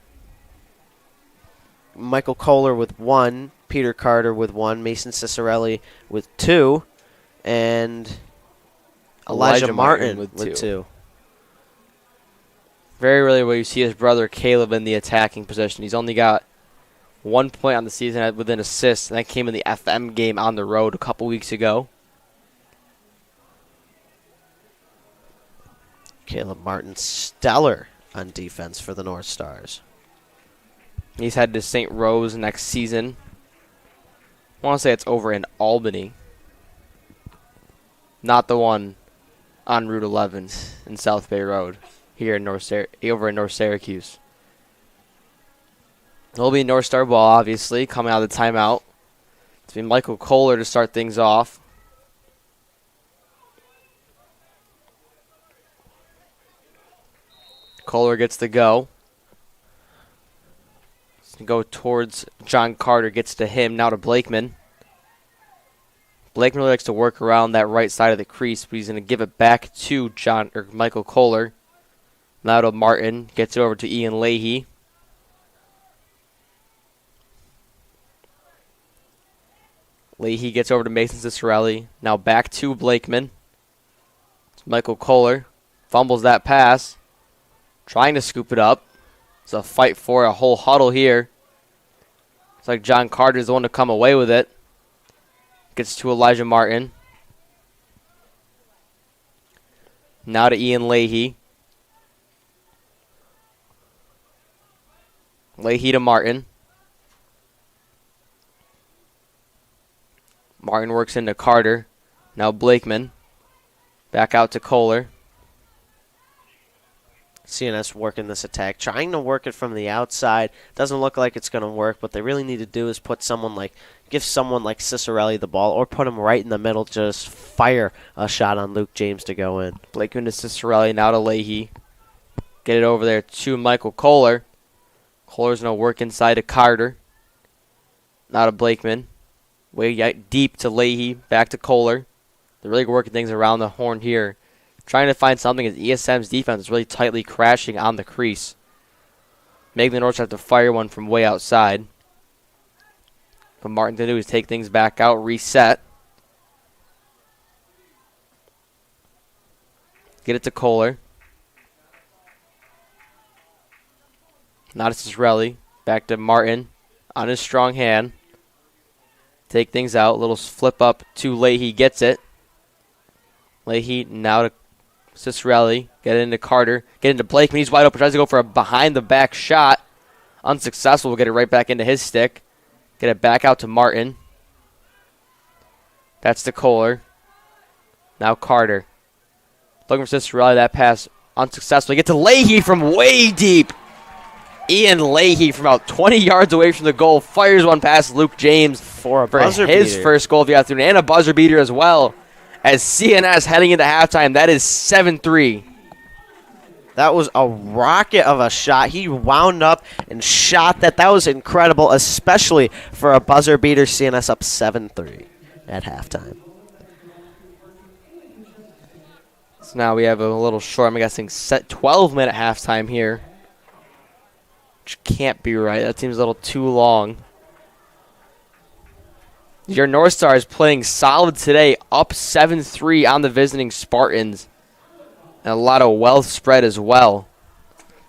Michael Kohler with 1, Peter Carter with 1, Mason Cicerelli with 2, and Elijah Martin with 2. Very rarely will you see his brother Caleb in the attacking position. He's only got 1 point on the season with an assist, and that came in the FM game on the road a couple weeks ago. Caleb Martin, stellar on defense for the North Stars. He's headed to St. Rose next season. I want to say it's over in Albany. Not the one on Route 11 in South Bay Road, here in over in North Syracuse. It'll be North Star ball, obviously, coming out of the timeout. It's been Michael Kohler to start things off. Kohler gets the go. Go towards John Carter, gets to him, now to Blakeman. Blakeman really likes to work around that right side of the crease, but he's going to give it back to Michael Kohler. Now to Martin, gets it over to Ian Leahy. Leahy gets over to Mason Cicerelli. Now back to Blakeman. It's Michael Kohler. Fumbles that pass. Trying to scoop it up. It's a fight for a whole huddle here. It's like John Carter's the one to come away with it. Gets to Elijah Martin. Now to Ian Leahy. Leahy to Martin. Martin works into Carter. Now Blakeman. Back out to Kohler. CNS working this attack, trying to work it from the outside. Doesn't look like it's going to work. What they really need to do is give someone like Cicero the ball, or put him right in the middle. Just fire a shot on Luke James to go in. Blakeman to Cicero, now to Leahy. Get it over there to Michael Kohler. Kohler's going to work inside to Carter. Now to Blakeman. Way deep to Leahy. Back to Kohler. They're really working things around the horn here. Trying to find something as ESM's defense is really tightly crashing on the crease. Making the North have to fire one from way outside. What Martin to do is take things back out, reset. Get it to Kohler. Not to Cicerelli. Back to Martin on his strong hand. Take things out. Little flip up to Leahy. Gets it. Leahy now to Cicerelli. Get it into Carter. Get into Blakeman. He's wide open. Tries to go for a behind-the-back shot. Unsuccessful. We'll get it right back into his stick. Get it back out to Martin. That's to Kohler. Now Carter. Looking for Cicerelli. That pass unsuccessful. Get to Leahy from way deep. Ian Leahy from about 20 yards away from the goal. Fires one past Luke James for his beater. First goal of the afternoon. And a buzzer beater as well. As CNS heading into halftime, that is 7-3. That was a rocket of a shot. He wound up and shot that. That was incredible, especially for a buzzer beater. CNS up 7-3 at halftime. So now we have a little short, I'm guessing, set 12-minute halftime here. Which can't be right. That seems a little too long. Your North Stars playing solid today, up 7-3 on the visiting Spartans. And a lot of wealth spread as well.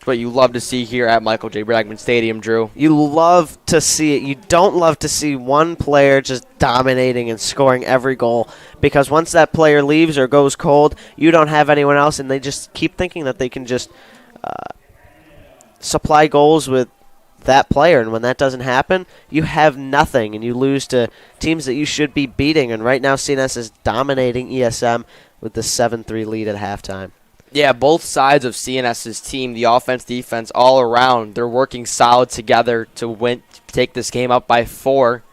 What you love to see here at Michael J. Bragman Stadium, Drew. You love to see it. You don't love to see one player just dominating and scoring every goal, because once that player leaves or goes cold, you don't have anyone else, and they just keep thinking that they can just supply goals with that player, and when that doesn't happen, you have nothing, and you lose to teams that you should be beating. And right now, CNS is dominating ESM with the 7-3 lead at halftime. Yeah, both sides of CNS's team, the offense, defense, all around, they're working solid together to win, to take this game up by 4.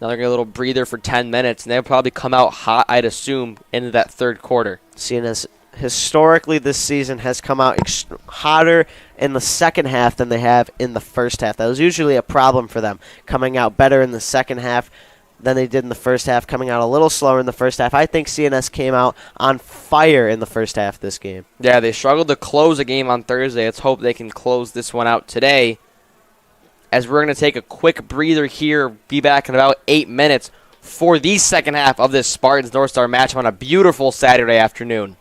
Now they're going to get a little breather for 10 minutes, and they'll probably come out hot, I'd assume, into that third quarter. CNS historically this season has come out hotter in the second half than they have in the first half. That was usually a problem for them, coming out better in the second half than they did in the first half, coming out a little slower in the first half. I think CNS came out on fire in the first half of this game. Yeah, they struggled to close a game on Thursday. Let's hope they can close this one out today. As we're going to take a quick breather here, be back in about 8 minutes for the second half of this Spartans North Star match on a beautiful Saturday afternoon.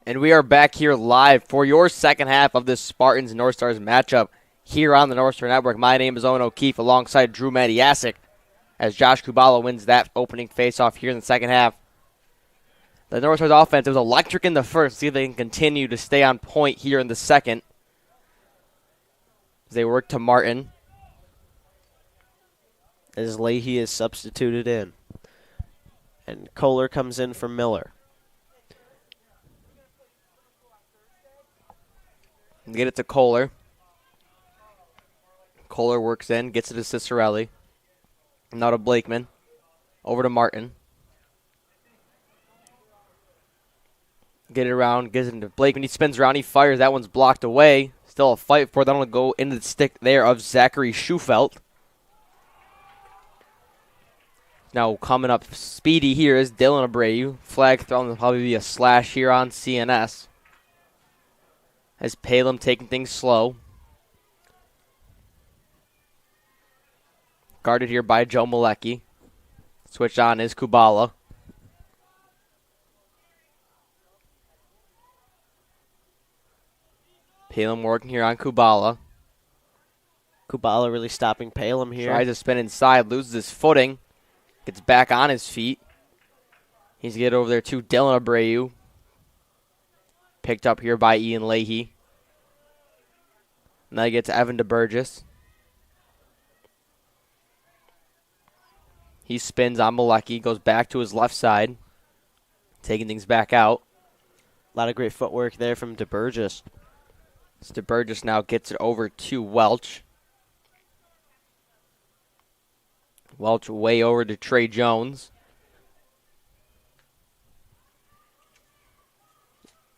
And we are back here live for your second half of this Spartans North Stars matchup here on the North Star Network. My name is Owen O'Keefe alongside Drew Matiasic as Josh Kubala wins that opening faceoff here in the second half. The North Stars offense was electric in the first. See if they can continue to stay on point here in the second. As they work to Martin. As Leahy is substituted in. And Kohler comes in for Miller. Get it to Kohler. Kohler works in, gets it to Cicerelli. Now to Blakeman. Over to Martin. Get it around, gets it into Blakeman. He spins around, he fires. That one's blocked away. Still a fight for it. That'll go into the stick there of Zachary Schufelt. Now coming up speedy here is Dylan Abreu. Flag thrown, will probably be a slash here on CNS. As Palem taking things slow. Guarded here by Joe Malecki. Switch on is Kubala. Palem working here on Kubala. Kubala really stopping Palem here. Tries to spin inside, loses his footing. Gets back on his feet. He's get over there to Dylan Abreu. Picked up here by Ian Leahy. Now he gets Evan DeBurgess. He spins on Malecki, goes back to his left side. Taking things back out. A lot of great footwork there from DeBurgess. DeBurgess now gets it over to Welch. Welch way over to Trey Jones.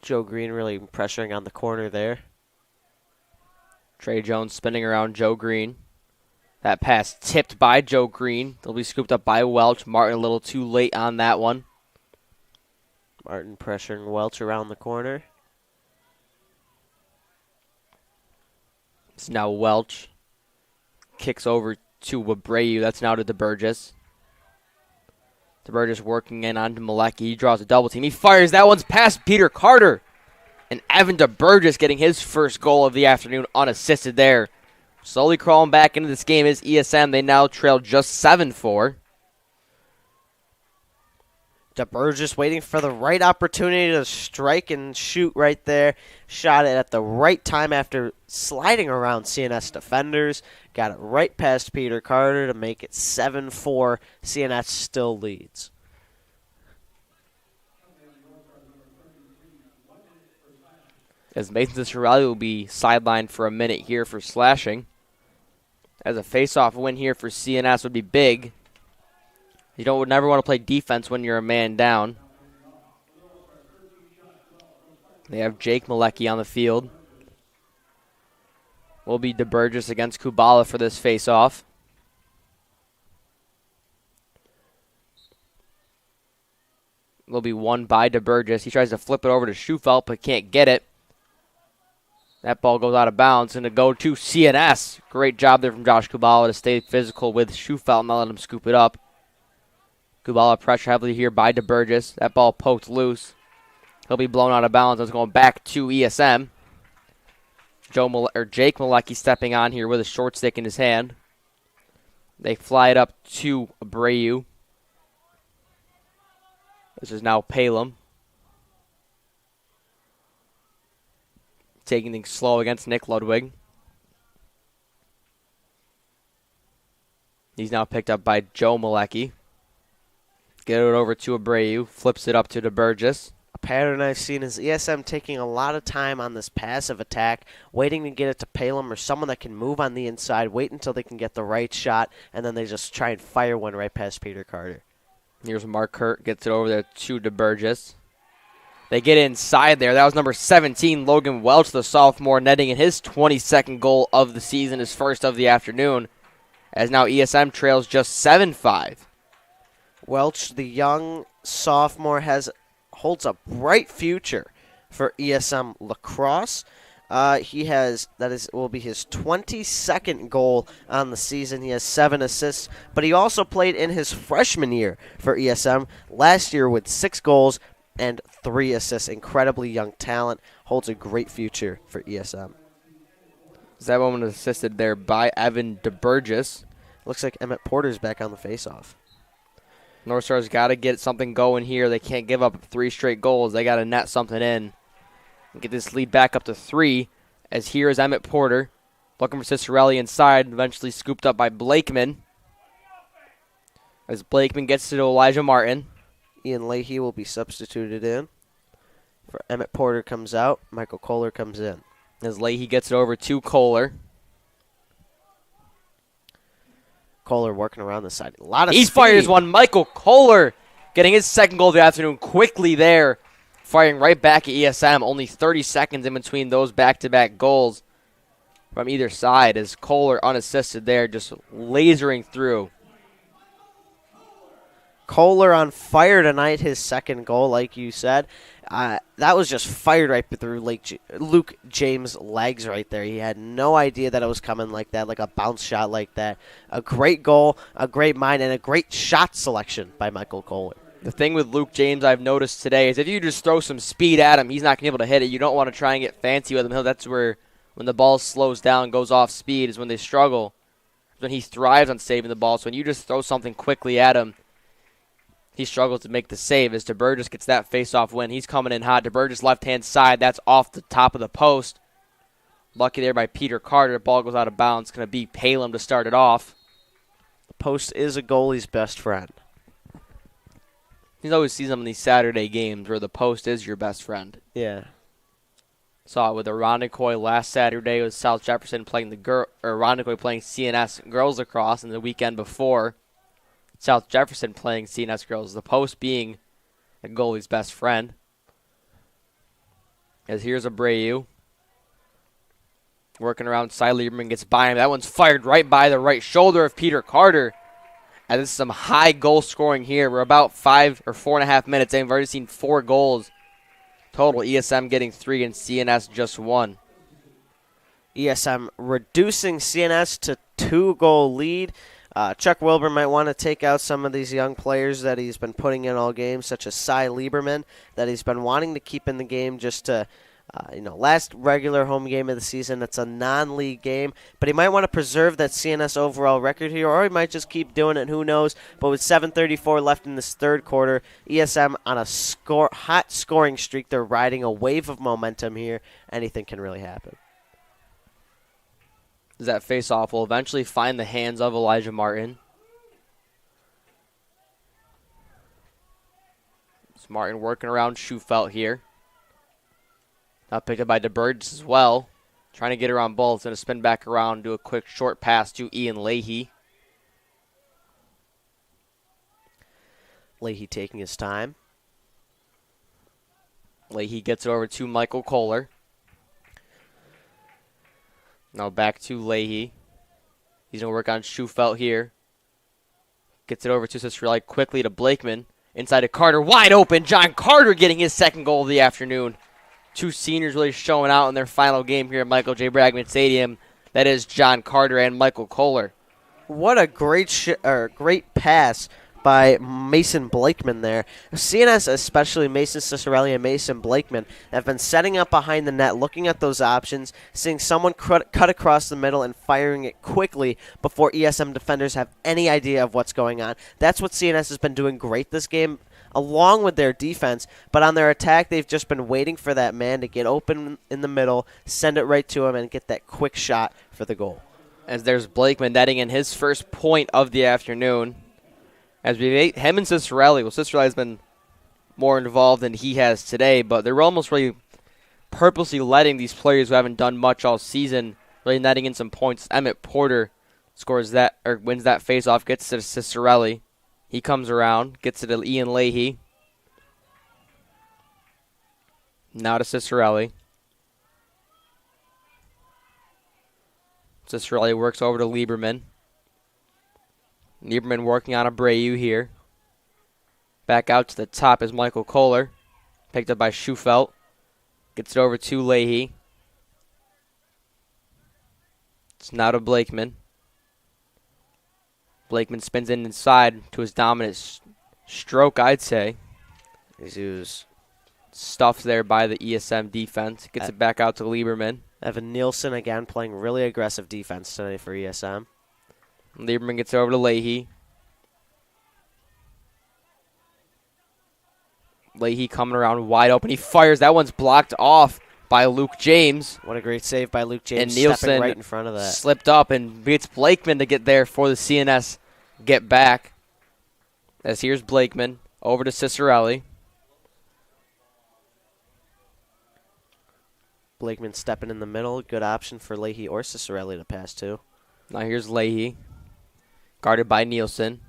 Joe Green really pressuring on the corner there. Trey Jones spinning around Joe Green. That pass tipped by Joe Green. They'll be scooped up by Welch. Martin a little too late on that one. Martin pressuring Welch around the corner. It's now Welch. Kicks over to Abreu. That's now to DeBurgess. DeBurgess working in onto Malecki. He draws a double team. He fires. That one's past Peter Carter. And Evan DeBurgess getting his first goal of the afternoon unassisted there. Slowly crawling back into this game is ESM. They now trail just 7-4. DeBurgess waiting for the right opportunity to strike and shoot right there. Shot it at the right time after sliding around CNS defenders. Got it right past Peter Carter to make it 7-4. CNS still leads. As Mason Cicerelli will be sidelined for a minute here for slashing. As a face-off win here for CNS would be big. You would never want to play defense when you're a man down. They have Jake Malecki on the field. Will be DeBurgess against Kubala for this face-off. Will be won by DeBurgess. He tries to flip it over to Schufelt, but can't get it. That ball goes out of bounds and to go to CNS. Great job there from Josh Kubala to stay physical with Schufelt and not let him scoop it up. Kubala pressure heavily here by DeBurgess. That ball poked loose. He'll be blown out of bounds. It's going back to ESM. Jake Malecki stepping on here with a short stick in his hand. They fly it up to Abreu. This is now Palem. Taking things slow against Nick Ludwig. He's now picked up by Joe Malecki. Get it over to Abreu. Flips it up to DeBurgess. A pattern I've seen is ESM taking a lot of time on this passive attack, waiting to get it to Palem or someone that can move on the inside, wait until they can get the right shot, and then they just try and fire one right past Peter Carter. Here's Mark Kurt. Gets it over there to DeBurgess. They get inside there. That was number 17, Logan Welch, the sophomore, netting in his 22nd goal of the season, his first of the afternoon, as now ESM trails just 7-5. Welch, the young sophomore, holds a bright future for ESM Lacrosse. Will be his 22nd goal on the season. He has 7 assists, but he also played in his freshman year for ESM last year with 6 goals. and 3 assists. Incredibly young talent. Holds a great future for ESM. That one was assisted there by Evan DeBurgess. Looks like Emmett Porter's back on the faceoff. North Star's got to get something going here. They can't give up 3 straight goals. They got to net something in and get this lead back up to 3. As here is Emmett Porter looking for Cicerelli inside, eventually scooped up by Blakeman. As Blakeman gets to Elijah Martin. Ian Leahy will be substituted in. For Emmett Porter comes out. Michael Kohler comes in. As Leahy gets it over to Kohler. Kohler working around the side. A lot of He speed. fires one. Michael Kohler getting his second goal of the afternoon quickly there. Firing right back at ESM. Only 30 seconds in between those back-to-back goals from either side. As Kohler unassisted there, just lasering through. Kohler on fire tonight, his second goal, like you said. That was just fired right through Luke James' legs right there. He had no idea that it was coming like that, like a bounce shot like that. A great goal, a great mind, and a great shot selection by Michael Kohler. The thing with Luke James I've noticed today is if you just throw some speed at him, he's not going to be able to hit it. You don't want to try and get fancy with him. That's where when the ball slows down, goes off speed, is when they struggle. When he thrives on saving the ball. So when you just throw something quickly at him, he struggles to make the save as DeBurgess gets that face-off win. He's coming in hot. DeBurgess left-hand side. That's off the top of the post. Lucky there by Peter Carter. The ball goes out of bounds. It's going to be Palem to start it off. The post is a goalie's best friend. He's always sees them in these Saturday games where the post is your best friend. Yeah. Saw it with Irondequoit last Saturday with South Jefferson playing Irondequoit playing CNS girls lacrosse, and the weekend before South Jefferson playing CNS girls. The post being a goalie's best friend. As here's Abreu. Working around side, Lieberman gets by him. That one's fired right by the right shoulder of Peter Carter. And this is some high goal scoring here. We're about 5 or 4.5 minutes in. We've already seen 4 goals total. ESM getting 3 and CNS just 1. ESM reducing CNS to 2-goal lead. Chuck Wilbur might want to take out some of these young players that he's been putting in all games, such as Cy Lieberman, that he's been wanting to keep in the game just to, last regular home game of the season. It's a non-league game, but he might want to preserve that CNS overall record here, or he might just keep doing it. Who knows? But with 7:34 left in this third quarter, ESM on a hot scoring streak. They're riding a wave of momentum here. Anything can really happen. That face-off will eventually find the hands of Elijah Martin. It's Martin working around Schufelt here. Now picked up by DeBurgess as well. Trying to get around both. Going to spin back around, do a quick short pass to Ian Leahy. Leahy taking his time. Leahy gets it over to Michael Kohler. Now back to Leahy. He's going to work on Schufelt here. Gets it over to Cicerelli quickly to Blakeman. Inside to Carter. Wide open. John Carter getting his second goal of the afternoon. 2 seniors really showing out in their final game here at Michael J. Bragman Stadium. That is John Carter and Michael Kohler. What a great pass by Mason Blakeman there. CNS, especially Mason Cicerelli and Mason Blakeman, have been setting up behind the net, looking at those options, seeing someone cut across the middle and firing it quickly before ESM defenders have any idea of what's going on. That's what CNS has been doing great this game, along with their defense, but on their attack, they've just been waiting for that man to get open in the middle, send it right to him, and get that quick shot for the goal. As there's Blakeman netting in his first point of the afternoon. As we ate him and Cicerelli. Well, Cicerelli has been more involved than he has today, but they're almost really purposely letting these players who haven't done much all season really netting in some points. Emmett Porter scores that or wins that faceoff, gets to Cicerelli. He comes around, gets it to Ian Leahy. Now to Cicerelli. Cicerelli works over to Lieberman. Lieberman working on Abreu here. Back out to the top is Michael Kohler. Picked up by Schufelt. Gets it over to Leahy. It's now to Blakeman. Blakeman spins in inside to his dominant stroke, I'd say. He was stuffed there by the ESM defense. Gets it back out to Lieberman. Evan Nielsen again playing really aggressive defense today for ESM. Lieberman gets over to Leahy. Leahy coming around wide open. He fires. That one's blocked off by Luke James. What a great save by Luke James, and Nielsen stepping right in front of that. Slipped up and gets Blakeman to get there for the CNS get back. As here's Blakeman over to Cicerelli. Blakeman stepping in the middle. Good option for Leahy or Cicerelli to pass to. Now here's Leahy. Guarded by Nielsen.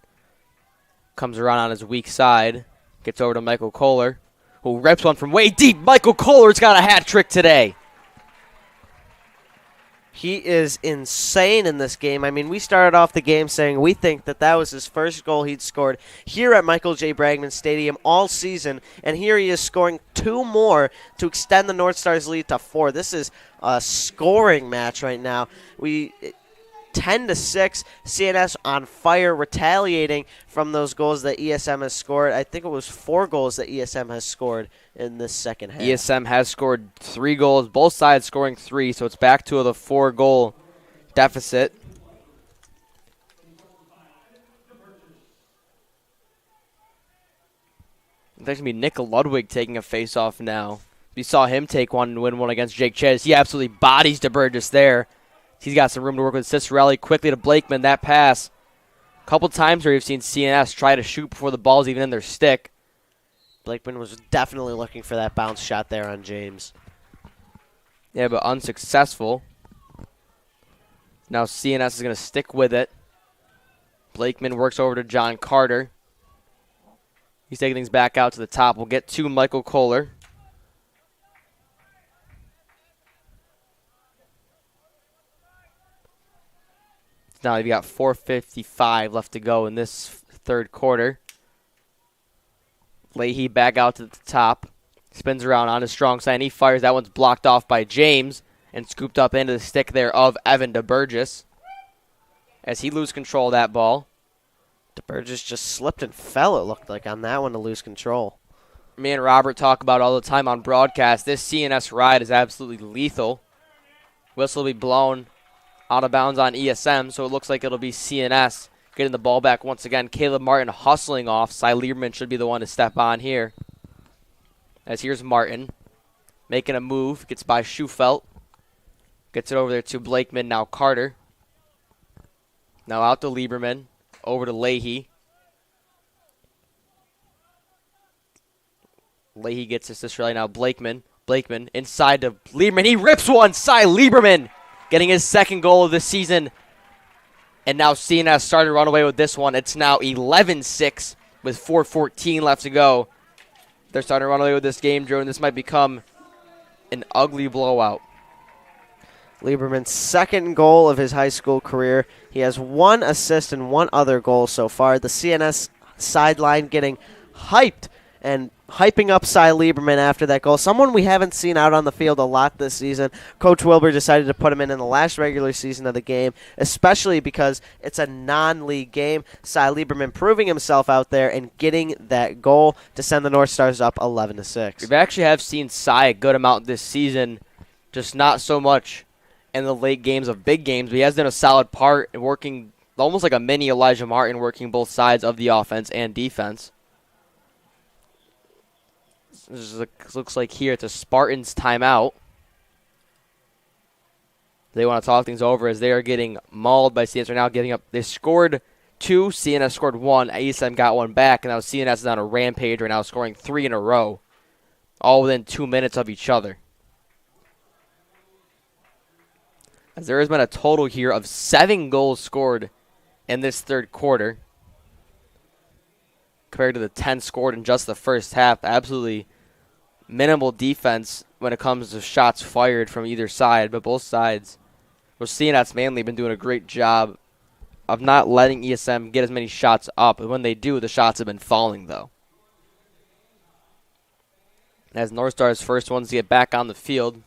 Comes around on his weak side. Gets over to Michael Kohler, who reps one from way deep. Michael Kohler's got a hat trick today. He is insane in this game. I mean, we started off the game saying we think that was his first goal he'd scored here at Michael J. Bragman Stadium all season, and here he is scoring 2 more to extend the North Stars' lead to 4. This is a scoring match right now. 10-6, CNS on fire, retaliating from those goals that ESM has scored. I think it was 4 goals that ESM has scored in this second half. ESM has scored 3 goals, both sides scoring 3, so it's back to the 4-goal deficit. There's going to be Nick Ludwig taking a face-off now. You saw him take one and win one against Jake Ches. He absolutely bodies DeBurgess there. He's got some room to work with. Cicerelli quickly to Blakeman. That pass. A couple times where you've seen CNS try to shoot before the ball's even in their stick. Blakeman was definitely looking for that bounce shot there on James. Yeah, but unsuccessful. Now CNS is going to stick with it. Blakeman works over to John Carter. He's taking things back out to the top. We'll get to Michael Kohler. Now you've got 4:55 left to go in this third quarter. Leahy back out to the top. Spins around on his strong side, and he fires. That one's blocked off by James and scooped up into the stick there of Evan DeBurgess as he loses control of that ball. DeBurgess just slipped and fell, it looked like, on that one to lose control. Me and Robert talk about all the time on broadcast. This CNS ride is absolutely lethal. Whistle will be blown out of bounds on ESM, so it looks like it'll be CNS getting the ball back once again. Caleb Martin hustling off. Cy Lieberman should be the one to step on here. As here's Martin making a move. Gets by Schufelt. Gets it over there to Blakeman. Now Carter. Now out to Lieberman. Over to Leahy. Leahy gets this Cicerelli. Now Blakeman. Blakeman inside to Lieberman. He rips one. Cy Lieberman getting his second goal of the season. And now CNS starting to run away with this one. It's now 11-6 with 4:14 left to go. They're starting to run away with this game, Drew, and this might become an ugly blowout. Lieberman's second goal of his high school career. He has 1 assist and 1 other goal so far. The CNS sideline getting hyped and hyping up Cy Lieberman after that goal. Someone we haven't seen out on the field a lot this season. Coach Wilbur decided to put him in the last regular season of the game, especially because it's a non-league game. Cy Lieberman proving himself out there and getting that goal to send the North Stars up 11-6. We actually have seen Cy a good amount this season, just not so much in the late games of big games. But he has done a solid part in working almost like a mini Elijah Martin, working both sides of the offense and defense. This looks like here it's a Spartans timeout. They want to talk things over as they are getting mauled by CNS. They're now getting up. They scored 2. CNS scored 1. ASM got 1 back. And now CNS is on a rampage right now, scoring 3 in a row. All within 2 minutes of each other. As there has been a total here of 7 goals scored in this third quarter, compared to the 10 scored in just the first half. Absolutely minimal defense when it comes to shots fired from either side, but both sides. We're seeing that's mainly been doing a great job of not letting ESM get as many shots up. And when they do, the shots have been falling, though. As North Stars' first ones to get back on the field,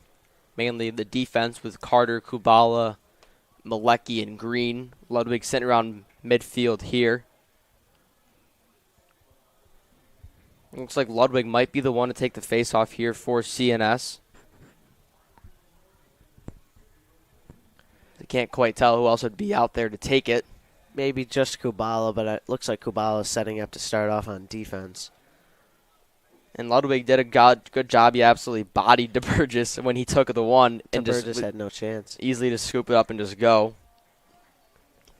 mainly the defense with Carter, Kubala, Malecki, and Green. Ludwig sitting around midfield here. Looks like Ludwig might be the one to take the face-off here for CNS. I can't quite tell who else would be out there to take it. Maybe just Kubala, but it looks like Kubala is setting up to start off on defense. And Ludwig did a good job. He absolutely bodied DeBurgess when he took the one. And DeBurgess had no chance. Easily to scoop it up and just go.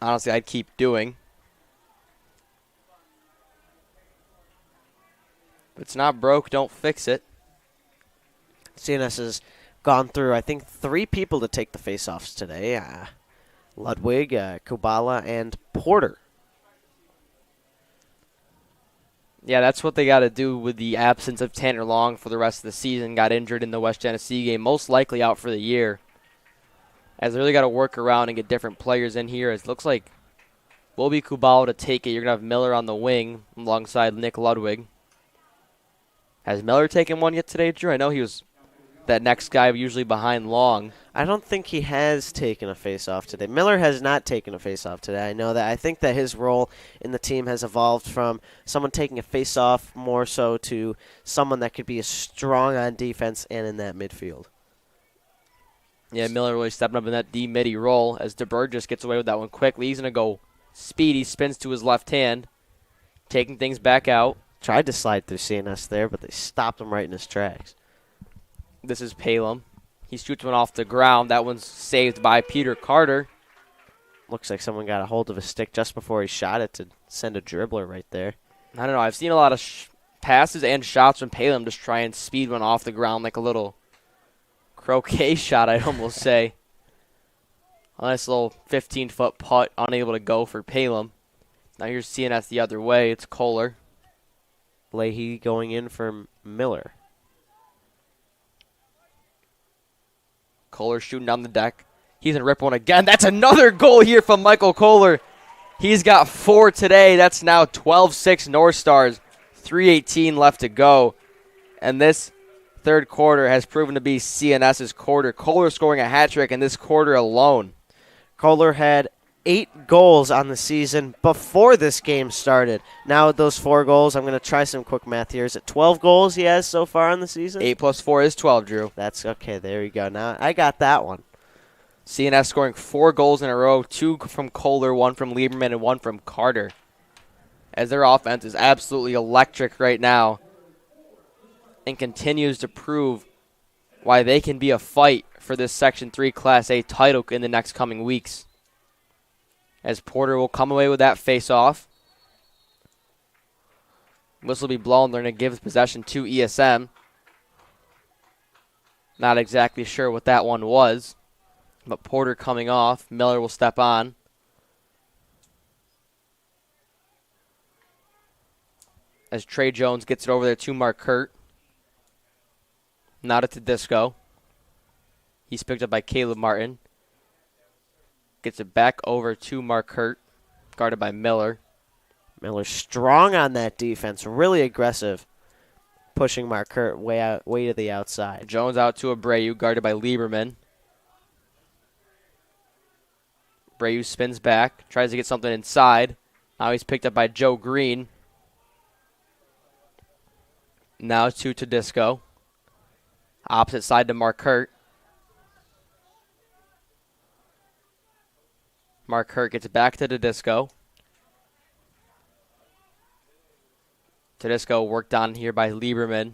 Honestly, I'd keep doing. If it's not broke, don't fix it. CNS has gone through, I think, 3 people to take the faceoffs today. Ludwig, Kubala, and Porter. Yeah, that's what they got to do with the absence of Tanner Long for the rest of the season. Got injured in the West Genesee game, most likely out for the year. As they really got to work around and get different players in here. It looks like will be Kubala to take it. You're going to have Miller on the wing alongside Nick Ludwig. Has Miller taken one yet today, Drew? I know he was that next guy usually behind Long. I don't think he has taken a face-off today. Miller has not taken a face-off today. I know that. I think that his role in the team has evolved from someone taking a face-off more so to someone that could be strong on defense and in that midfield. Yeah, Miller really stepping up in that D-midi role as DeBurgess gets away with that one quickly. He's going to go speedy, spins to his left hand, taking things back out. Tried to slide through CNS there, but they stopped him right in his tracks. This is Palem. He shoots one off the ground. That one's saved by Peter Carter. Looks like someone got a hold of his stick just before he shot it to send a dribbler right there. I don't know. I've seen a lot of passes and shots from Palem just try and speed one off the ground like a little croquet shot, I'd almost say. A nice little 15-foot putt, unable to go for Palem. Now here's CNS the other way. It's Kohler. Leahy going in for Miller. Kohler shooting down the deck. He's going to rip one again. That's another goal here from Michael Kohler. He's got 4 today. That's now 12-6 North Stars. 3:18 left to go. And this third quarter has proven to be CNS's quarter. Kohler scoring a hat trick in this quarter alone. Kohler had 8 goals on the season before this game started. Now with those 4 goals, I'm going to try some quick math here. Is it 12 goals he has so far on the season? 8 plus 4 is 12, Drew. That's okay. There you go. Now I got that one. CNS scoring 4 goals in a row, 2 from Kohler, 1 from Lieberman, and 1 from Carter. As their offense is absolutely electric right now and continues to prove why they can be a fight for this Section 3 Class A title in the next coming weeks. As Porter will come away with that face-off. Whistle will be blown. They're going to give possession to ESM. Not exactly sure what that one was. But Porter coming off. Miller will step on. As Trey Jones gets it over there to Markert. Not at the disco. He's picked up by Caleb Martin. Gets it back over to Markert, guarded by Miller. Miller strong on that defense, really aggressive, pushing Markert way to the outside. Jones out to Abreu, guarded by Lieberman. Abreu spins back, tries to get something inside. Now he's picked up by Joe Green. Now it's to Tedisco. Opposite side to Markert. Markert gets back to Tedisco. Tedisco worked on here by Lieberman.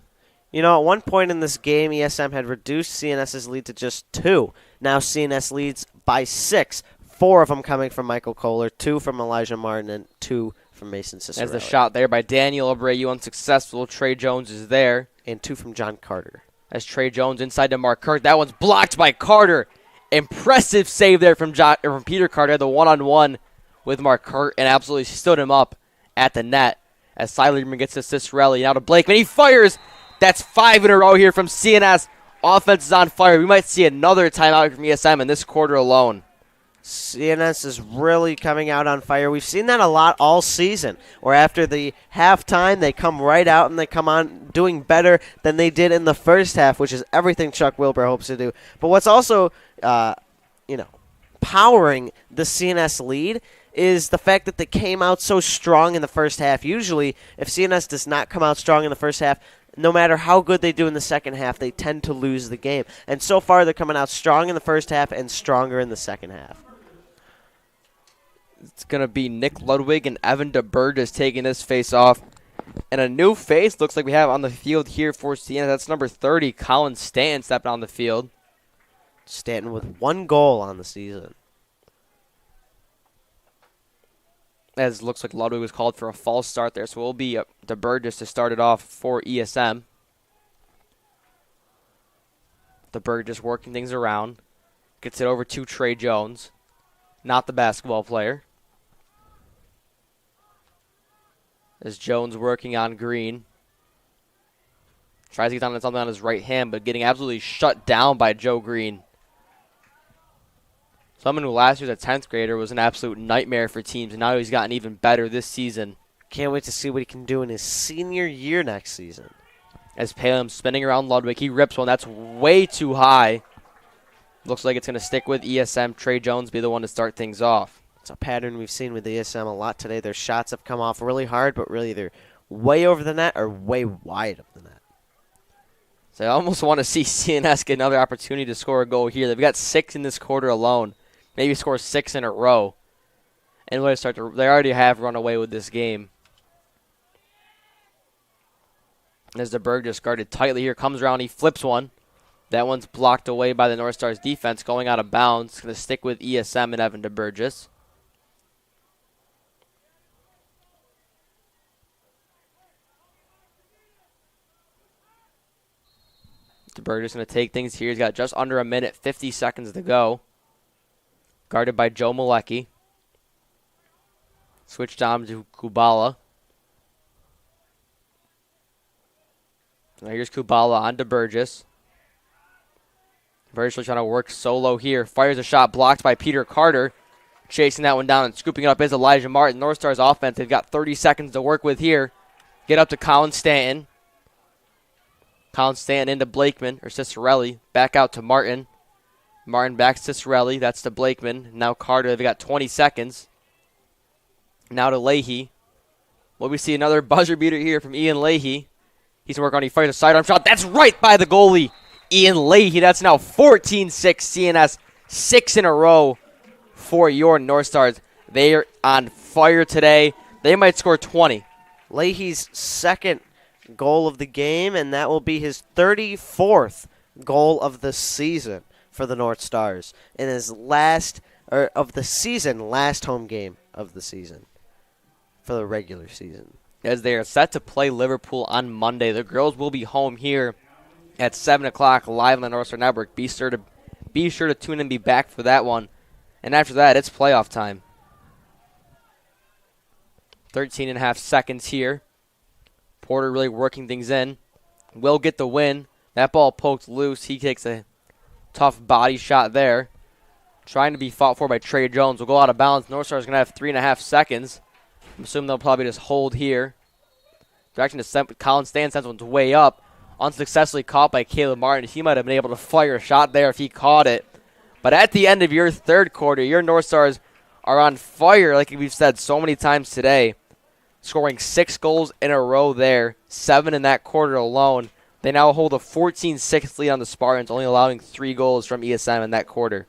You know, at one point in this game, ESM had reduced CNS's lead to just 2. Now CNS leads by 6. 4 of them coming from Michael Kohler, 2 from Elijah Martin, and 2 from Mason Cicero. As the shot there by Daniel Abreu unsuccessful. Trey Jones is there. And 2 from John Carter. As Trey Jones inside to Markert. That one's blocked by Carter. Impressive save there from Peter Carter. The one-on-one with Markert and absolutely stood him up at the net. As Cy Lieberman gets to Cicerelli. Now to Blakeman. He fires. That's 5 in a row here from CNS. Offense is on fire. We might see another timeout from ESM in this quarter alone. CNS is really coming out on fire. We've seen that a lot all season, where after the halftime, they come right out and they come on doing better than they did in the first half, which is everything Chuck Wilbur hopes to do. But what's also, powering the CNS lead is the fact that they came out so strong in the first half. Usually, if CNS does not come out strong in the first half, no matter how good they do in the second half, they tend to lose the game. And so far, they're coming out strong in the first half and stronger in the second half. It's going to be Nick Ludwig and Evan DeBurgess taking this face off. And a new face looks like we have on the field here for CNS. That's number 30, Colin Stanton, stepping on the field. Stanton with 1 goal on the season. As it looks like Ludwig was called for a false start there, so it will be DeBurgess to start it off for ESM. DeBurgess working things around. Gets it over to Trey Jones. Not the basketball player. As Jones working on Green. Tries to get on something on his right hand, but getting absolutely shut down by Joe Green. Someone who last year as a 10th grader was an absolute nightmare for teams, and now he's gotten even better this season. Can't wait to see what he can do in his senior year next season. As Palem spinning around Ludwig, he rips one. That's way too high. Looks like it's going to stick with ESM. Trey Jones be the one to start things off. It's a pattern we've seen with ESM a lot today. Their shots have come off really hard, but really they're way over the net or way wide of the net. So I almost want to see CNS get another opportunity to score a goal here. They've got 6 in this quarter alone. Maybe score 6 in a row. And they already have run away with this game. As the Berg just guarded tightly here, comes around, he flips one. That one's blocked away by the North Stars defense, going out of bounds. Going to stick with ESM and Evan DeBurgess. DeBurgess going to take things here. He's got just under a minute, 50 seconds to go. Guarded by Joe Malecki. Switched on to Kubala. Now here's Kubala on to Burgess. Burgess trying to work solo here. Fires a shot blocked by Peter Carter. Chasing that one down and scooping it up is Elijah Martin. North Stars offense, they've got 30 seconds to work with here. Get up to Colin Stanton. Colin Stanton into Blakeman, or Cicerelli. Back out to Martin. Martin back to Cicerelli. That's to Blakeman. Now Carter, they've got 20 seconds. Now to Leahy. Well, we see another buzzer beater here from Ian Leahy. He's working on, he fires a sidearm shot. That's right by the goalie, Ian Leahy. That's now 14-6 CNS. 6 in a row for your North Stars. They are on fire today. They might score 20. Leahy's second goal of the game, and that will be his 34th goal of the season for the North Stars in his last home game of the season for the regular season. As they are set to play Liverpool on Monday, the girls will be home here at 7 o'clock live on the North Star Network. Be sure to tune in and be back for that one. And after that, it's playoff time. 13 and a half seconds here. Porter really working things in. Will get the win. That ball poked loose. He takes a tough body shot there. Trying to be fought for by Trey Jones. Will go out of bounds. North Star is going to have 3.5 seconds. I'm assuming they'll probably just hold here. Direction to Colin Stanton sends one's way up. Unsuccessfully caught by Caleb Martin. He might have been able to fire a shot there if he caught it. But at the end of your third quarter, your North Stars are on fire, like we've said so many times today. Scoring 6 goals in a row there, 7 in that quarter alone. They now hold a 14-6 lead on the Spartans, only allowing 3 goals from ESM in that quarter.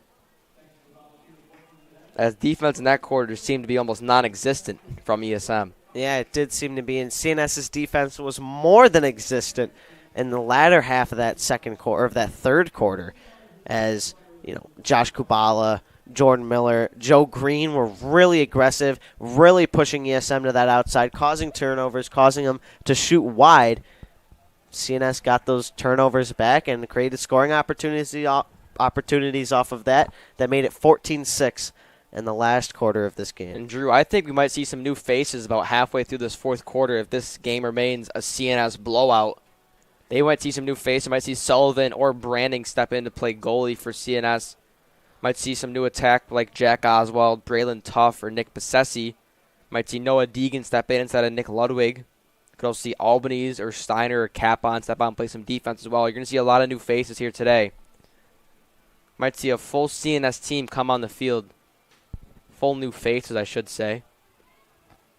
As defense in that quarter seemed to be almost non-existent from ESM. Yeah, it did seem to be. And CNS's defense was more than existent in the latter half of that third quarter, as Josh Kubala, Jordan Miller, Joe Green were really aggressive, really pushing ESM to that outside, causing turnovers, causing them to shoot wide. CNS got those turnovers back and created scoring opportunities off of that made it 14-6 in the last quarter of this game. And Drew, I think we might see some new faces about halfway through this fourth quarter if this game remains a CNS blowout. They might see some new faces. Might see Sullivan or Branding step in to play goalie for CNS. Might see some new attack like Jack Oswald, Braylon Tuff, or Nick Besessi. Might see Noah Deegan step in instead of Nick Ludwig. Could also see Albanese or Steiner or Capon step out and play some defense as well. You're going to see a lot of new faces here today. Might see a full CNS team come on the field. Full new faces, I should say.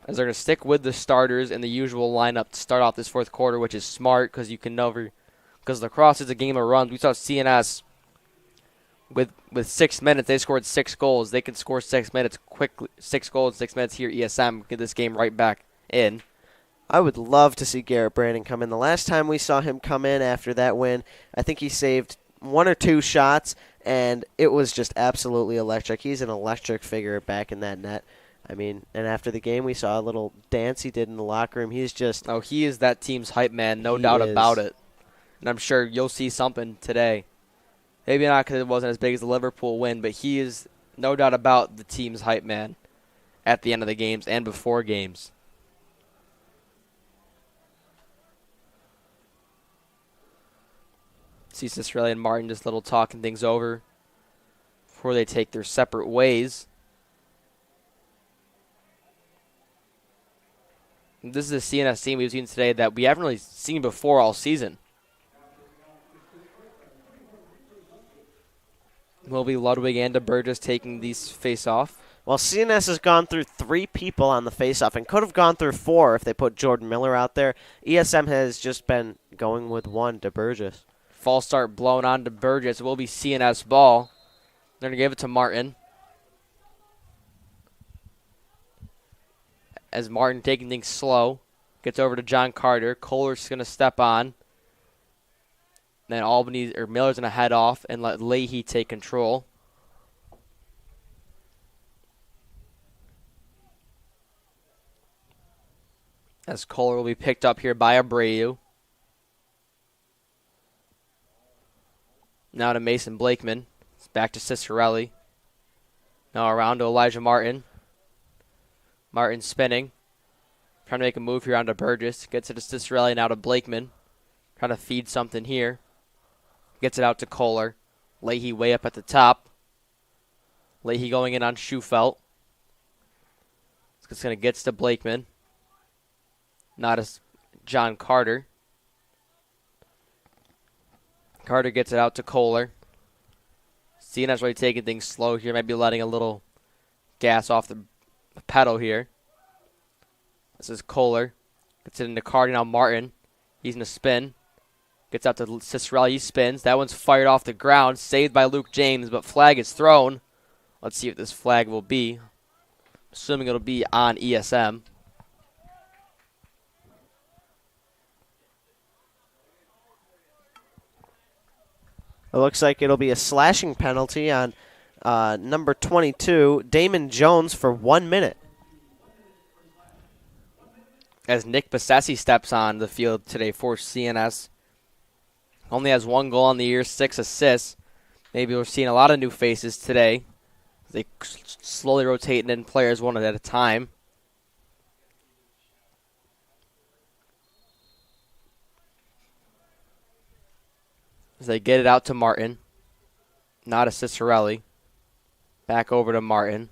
As they're going to stick with the starters in the usual lineup to start off this fourth quarter, which is smart because you can never, because lacrosse is a game of runs. We saw CNS with 6 minutes, they scored 6 goals. They can score 6 minutes quickly, 6 goals in 6 minutes here at ESM, get this game right back in. I would love to see Garrett Brandon come in. The last time we saw him come in after that win, I think he saved 1 or 2 shots, and it was just absolutely electric. He's an electric figure back in that net. I mean, and after the game, we saw a little dance he did in the locker room. He's just... Oh, he is that team's hype man, no doubt about it. And I'm sure you'll see something today. Maybe not because it wasn't as big as the Liverpool win, but he is no doubt about the team's hype man at the end of the games and before games. See Cicero and Martin just little talking things over before they take their separate ways. This is a CNS team we've seen today that we haven't really seen before all season. Will be Ludwig and DeBurgess taking these face-off. Well, CNS has gone through 3 people on the face-off and could have gone through 4 if they put Jordan Miller out there. ESM has just been going with 1, DeBurgess. False start blown on DeBurgess. It will be CNS ball. They're going to give it to Martin. As Martin taking things slow. Gets over to John Carter. Kohler's going to step on. Then Miller's going to head off and let Leahy take control. As Kohler will be picked up here by Abreu. Now to Mason Blakeman. It's back to Cicerelli. Now around to Elijah Martin. Martin spinning. Trying to make a move here onto Burgess. Gets it to Cicerelli, now to Blakeman. Trying to feed something here. Gets it out to Kohler. Leahy way up at the top. Leahy going in on Schufelt. It's going to get to Blakeman. Not as John Carter. Carter gets it out to Kohler. CNS really taking things slow here. Might be letting a little gas off the pedal here. This is Kohler. Gets it into Carter, now Martin. He's going to spin. Gets out to Cicerelli. He spins. That one's fired off the ground. Saved by Luke James, but flag is thrown. Let's see what this flag will be. Assuming it'll be on ESM. It looks like it'll be a slashing penalty on number 22, Damon Jones, for 1 minute. As Nick Bassesi steps on the field today for CNS. Only has 1 goal on the year, 6 assists. Maybe we're seeing a lot of new faces today. They slowly rotating in players one at a time. As they get it out to Martin. Not to Cicerelli. Back over to Martin.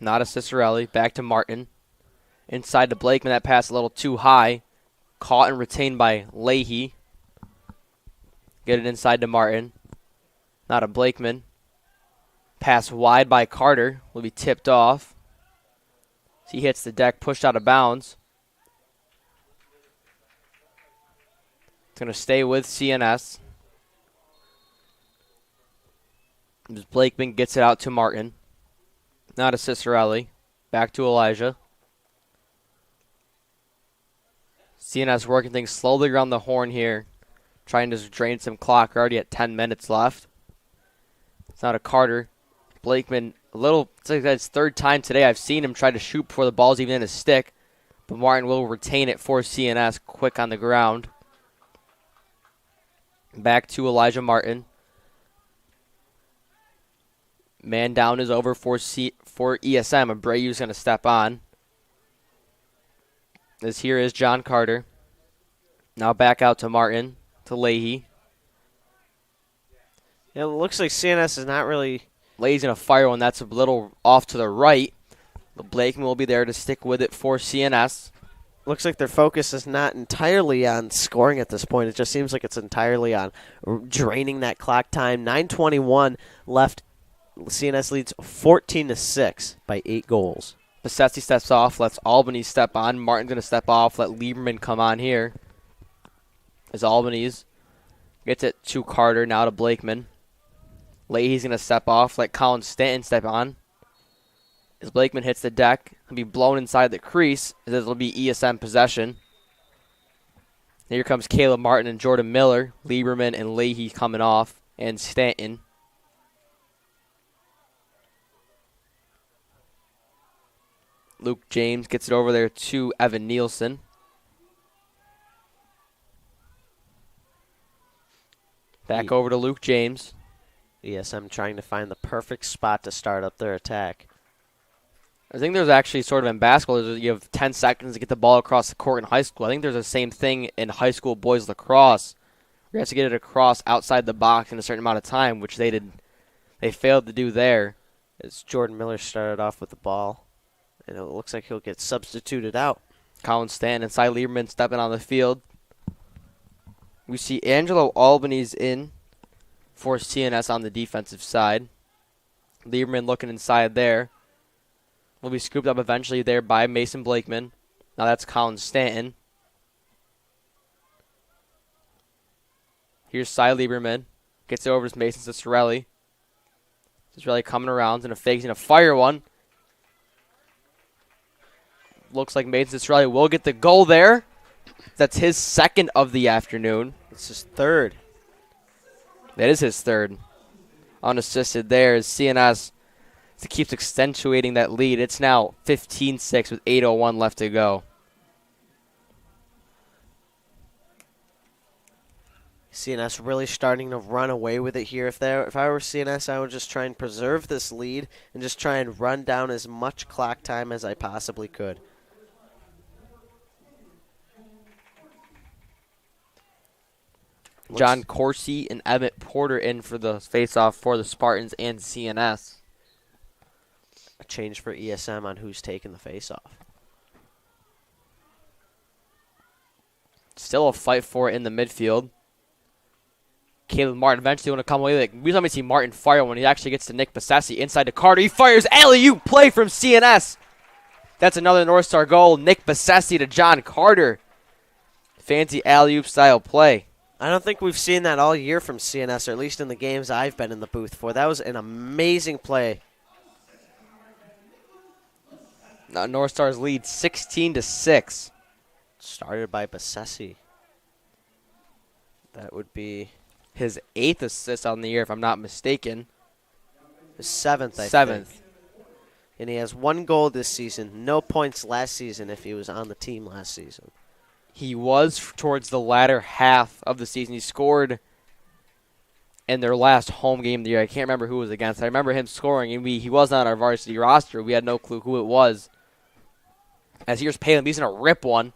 Not to Cicerelli. Back to Martin. Inside to Blakeman. That pass a little too high. Caught and retained by Leahy. Get it inside to Martin. Not a Blakeman. Pass wide by Carter. Will be tipped off. He hits the deck, pushed out of bounds. It's going to stay with CNS. As Blakeman gets it out to Martin. Not to Cicerelli. Back to Elijah. CNS working things slowly around the horn here. Trying to drain some clock. We're already at 10 minutes left. It's not a Carter. Blakeman, it's like his 3rd time today I've seen him try to shoot before the ball's even in his stick. But Martin will retain it for CNS. Quick on the ground. Back to Elijah Martin. Man down is over for ESM. Abreu's going to step on. This here is John Carter. Now back out to Martin, to Leahy. It looks like CNS is not really... Leahy's going to fire one. That's a little off to the right. But Blakeman will be there to stick with it for CNS. looks like their focus is not entirely on scoring at this point. It just seems like it's entirely on draining that clock time. 9:21 left. CNS leads 14-6 by 8 goals. Bassessi steps off, lets Albany step on. Martin's going to step off, let Lieberman come on here. As Albany's gets it to Carter, now to Blakeman. Leahy's going to step off, let Colin Stanton step on. As Blakeman hits the deck, he'll be blown inside the crease, as it'll be ESM possession. Here comes Caleb Martin and Jordan Miller. Lieberman and Leahy coming off, and Stanton. Luke James gets it over there to Evan Nielsen. Back over to Luke James. ESM trying to find the perfect spot to start up their attack. I think there's actually sort of in basketball, you have 10 seconds to get the ball across the court in high school. I think there's the same thing in high school boys lacrosse. You have to get it across outside the box in a certain amount of time, which they failed to do there. As Jordan Miller started off with the ball, and it looks like he'll get substituted out. Colin Stanton and Cy Lieberman stepping on the field. We see Angelo Albany's in for CNS on the defensive side. Lieberman looking inside there. Will be scooped up eventually there by Mason Blakeman. Now that's Colin Stanton. Here's Cy Lieberman. Gets it over to Mason Cicerelli. Cicerelli coming around and a fake. He's going to fire one. Looks like Mason Cicerelli will get the goal there. That's his second of the afternoon. It's his third. That is his third. Unassisted there as CNS keeps accentuating that lead. It's now 15-6 with 8:01 left to go. CNS really starting to run away with it here. If I were CNS, I would just try and preserve this lead and just try and run down as much clock time as I possibly could. John Corsi and Emmett Porter in for the face-off for the Spartans and CNS. A change for ESM on who's taking the face-off. Still a fight for it in the midfield. Caleb Martin eventually want to come away. We let me see Martin fire when he actually gets to Nick Bassessi inside to Carter. He fires alley-oop play from CNS. That's another North Star goal. Nick Bassessi to John Carter. Fancy alley-oop style play. I don't think we've seen that all year from CNS, or at least in the games I've been in the booth for. That was an amazing play. Now North Stars lead 16-6. Started by Bassessi. That would be his 8th assist on the year, if I'm not mistaken. his 7th, I think. And he has 1 goal this season. No points last season if he was on the team last season. He was towards the latter half of the season. He scored in their last home game of the year. I can't remember who it was against. I remember him scoring, and he was on our varsity roster. We had no clue who it was. As here's Palin. He's going to rip one.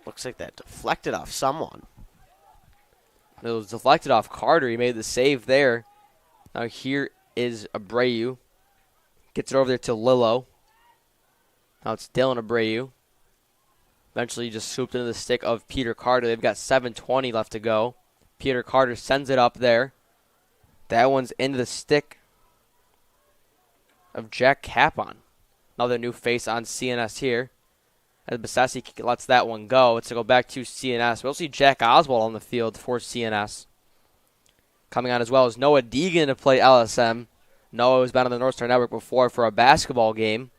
Looks like that deflected off someone. It was deflected off Carter. He made the save there. Now here is Abreu. Gets it over there to Lillo. Now it's Dylan Abreu. Eventually just swooped into the stick of Peter Carter. They've got 7:20 left to go. Peter Carter sends it up there. That one's into the stick of Jack Capon. Another new face on CNS here. As Bassessi lets that one go. It's to go back to CNS. We'll see Jack Oswald on the field for CNS. Coming on as well as Noah Deegan to play LSM. Noah has been on the North Star Network before for a basketball game.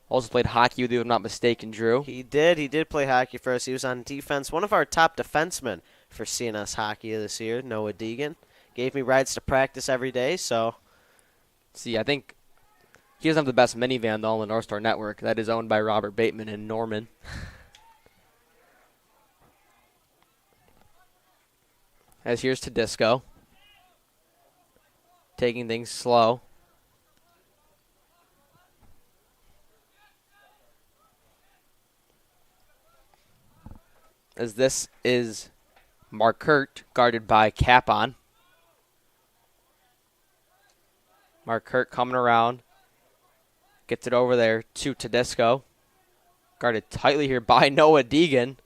Also played hockey with you, if I'm not mistaken, Drew. He did play hockey for us. He was on defense. One of our top defensemen for CNS hockey this year, Noah Deegan. Gave me rides to practice every day, so. See, I think he doesn't have the best minivan, though, on the North Star Network. That is owned by Robert Bateman in Norman. As here's to Disco. Taking things slow. As this is Markert, guarded by Capon. Markert coming around. Gets it over there to Tedesco. Guarded tightly here by Noah Deegan.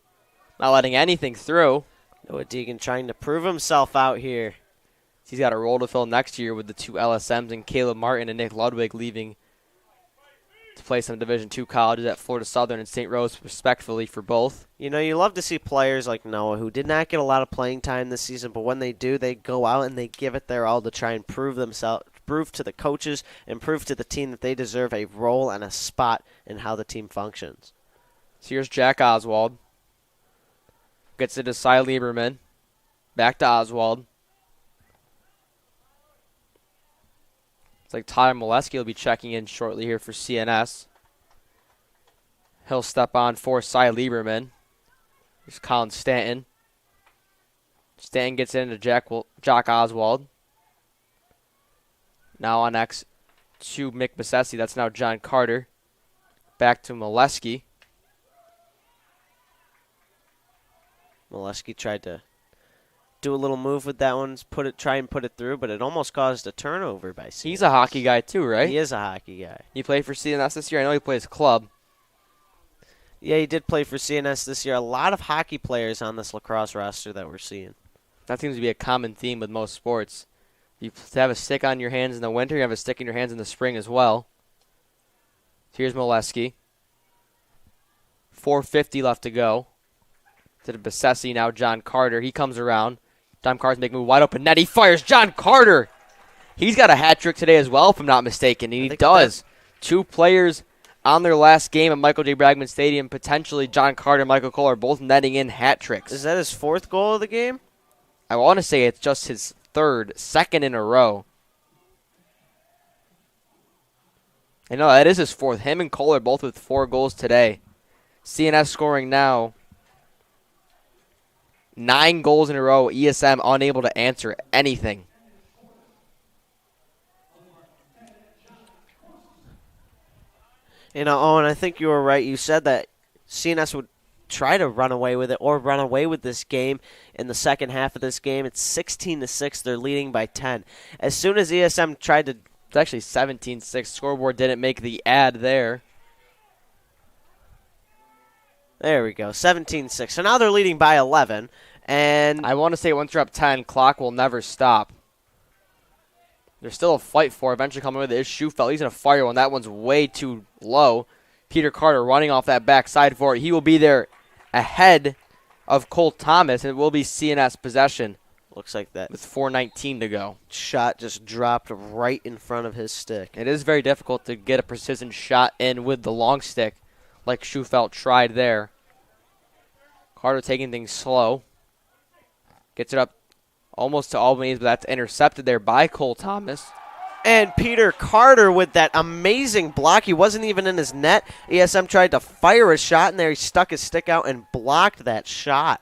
Not letting anything through. Noah Deegan trying to prove himself out here. He's got a role to fill next year with the two LSMs and Caleb Martin and Nick Ludwig leaving to play some Division II colleges at Florida Southern and St. Rose, respectfully, for both. You know, you love to see players like Noah who did not get a lot of playing time this season, but when they do, they go out and they give it their all to try and prove themselves, prove to the coaches and prove to the team that they deserve a role and a spot in how the team functions. So here's Jack Oswald. Gets it to Cy Lieberman. Back to Oswald. It's like Tyler Molesky will be checking in shortly here for CNS. He'll step on for Cy Lieberman. Here's Colin Stanton. Stanton gets into Jock Oswald. Now on X to Mick Bassesi. That's now John Carter. Back to Molesky. Molesky tried to do a little move with that one, try and put it through, but it almost caused a turnover by CNS. He's a hockey guy too, right? He is a hockey guy. He played for CNS this year. I know he plays club. Yeah, he did play for CNS this year. A lot of hockey players on this lacrosse roster that we're seeing. That seems to be a common theme with most sports. You have a stick on your hands in the winter, you have a stick in your hands in the spring as well. Here's Molesky. 4:50 left to go. To the Bassesi, now John Carter. He comes around. John Carter's making a move wide open net. He fires. John Carter! He's got a hat trick today as well, if I'm not mistaken. And he does. Two players on their last game at Michael J. Bragman Stadium, potentially John Carter and Michael Cole are both netting in hat tricks. Is that his fourth goal of the game? I want to say it's just his second in a row. I know that is his fourth. Him and Cole are both with 4 goals today. CNS scoring now 9 goals in a row. ESM unable to answer anything. You know, Owen, I think you were right. You said that CNS would try to run away with it or run away with this game in the second half of this game. It's 16-6. They're leading by 10. As soon as ESM tried to... It's actually 17-6. Scoreboard didn't make the ad there. There we go, 17-6. So now they're leading by 11. And I want to say once you're up 10, clock will never stop. There's still a fight for eventually coming with it is Schufelt. He's going to fire one. That one's way too low. Peter Carter running off that backside for it. He will be there ahead of Cole Thomas, and it will be CNS possession. Looks like that. With 4:19 to go. Shot just dropped right in front of his stick. It is very difficult to get a precision shot in with the long stick like Schufelt tried there. Carter taking things slow. Gets it up almost to Albany's, but that's intercepted there by Cole Thomas. And Peter Carter with that amazing block. He wasn't even in his net. ESM tried to fire a shot in there. He stuck his stick out and blocked that shot.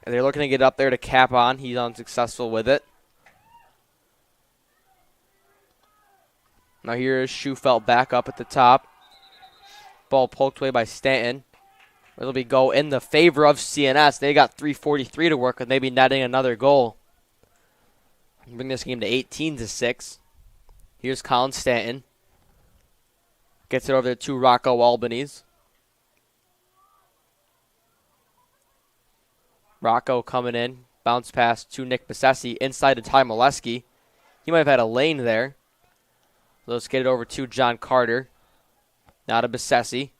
And they're looking to get up there to cap on. He's unsuccessful with it. Now here is Schufelt back up at the top. Ball poked away by Stanton. It'll be go in the favor of CNS. They got 3:43 to work with, maybe netting another goal. Bring this game to 18-6. Here's Colin Stanton. Gets it over there to Rocco Albanese. Rocco coming in. Bounce pass to Nick Bassesi. Inside to Ty Molesky. He might have had a lane there. Let's get it over to John Carter. Now to Bassesi.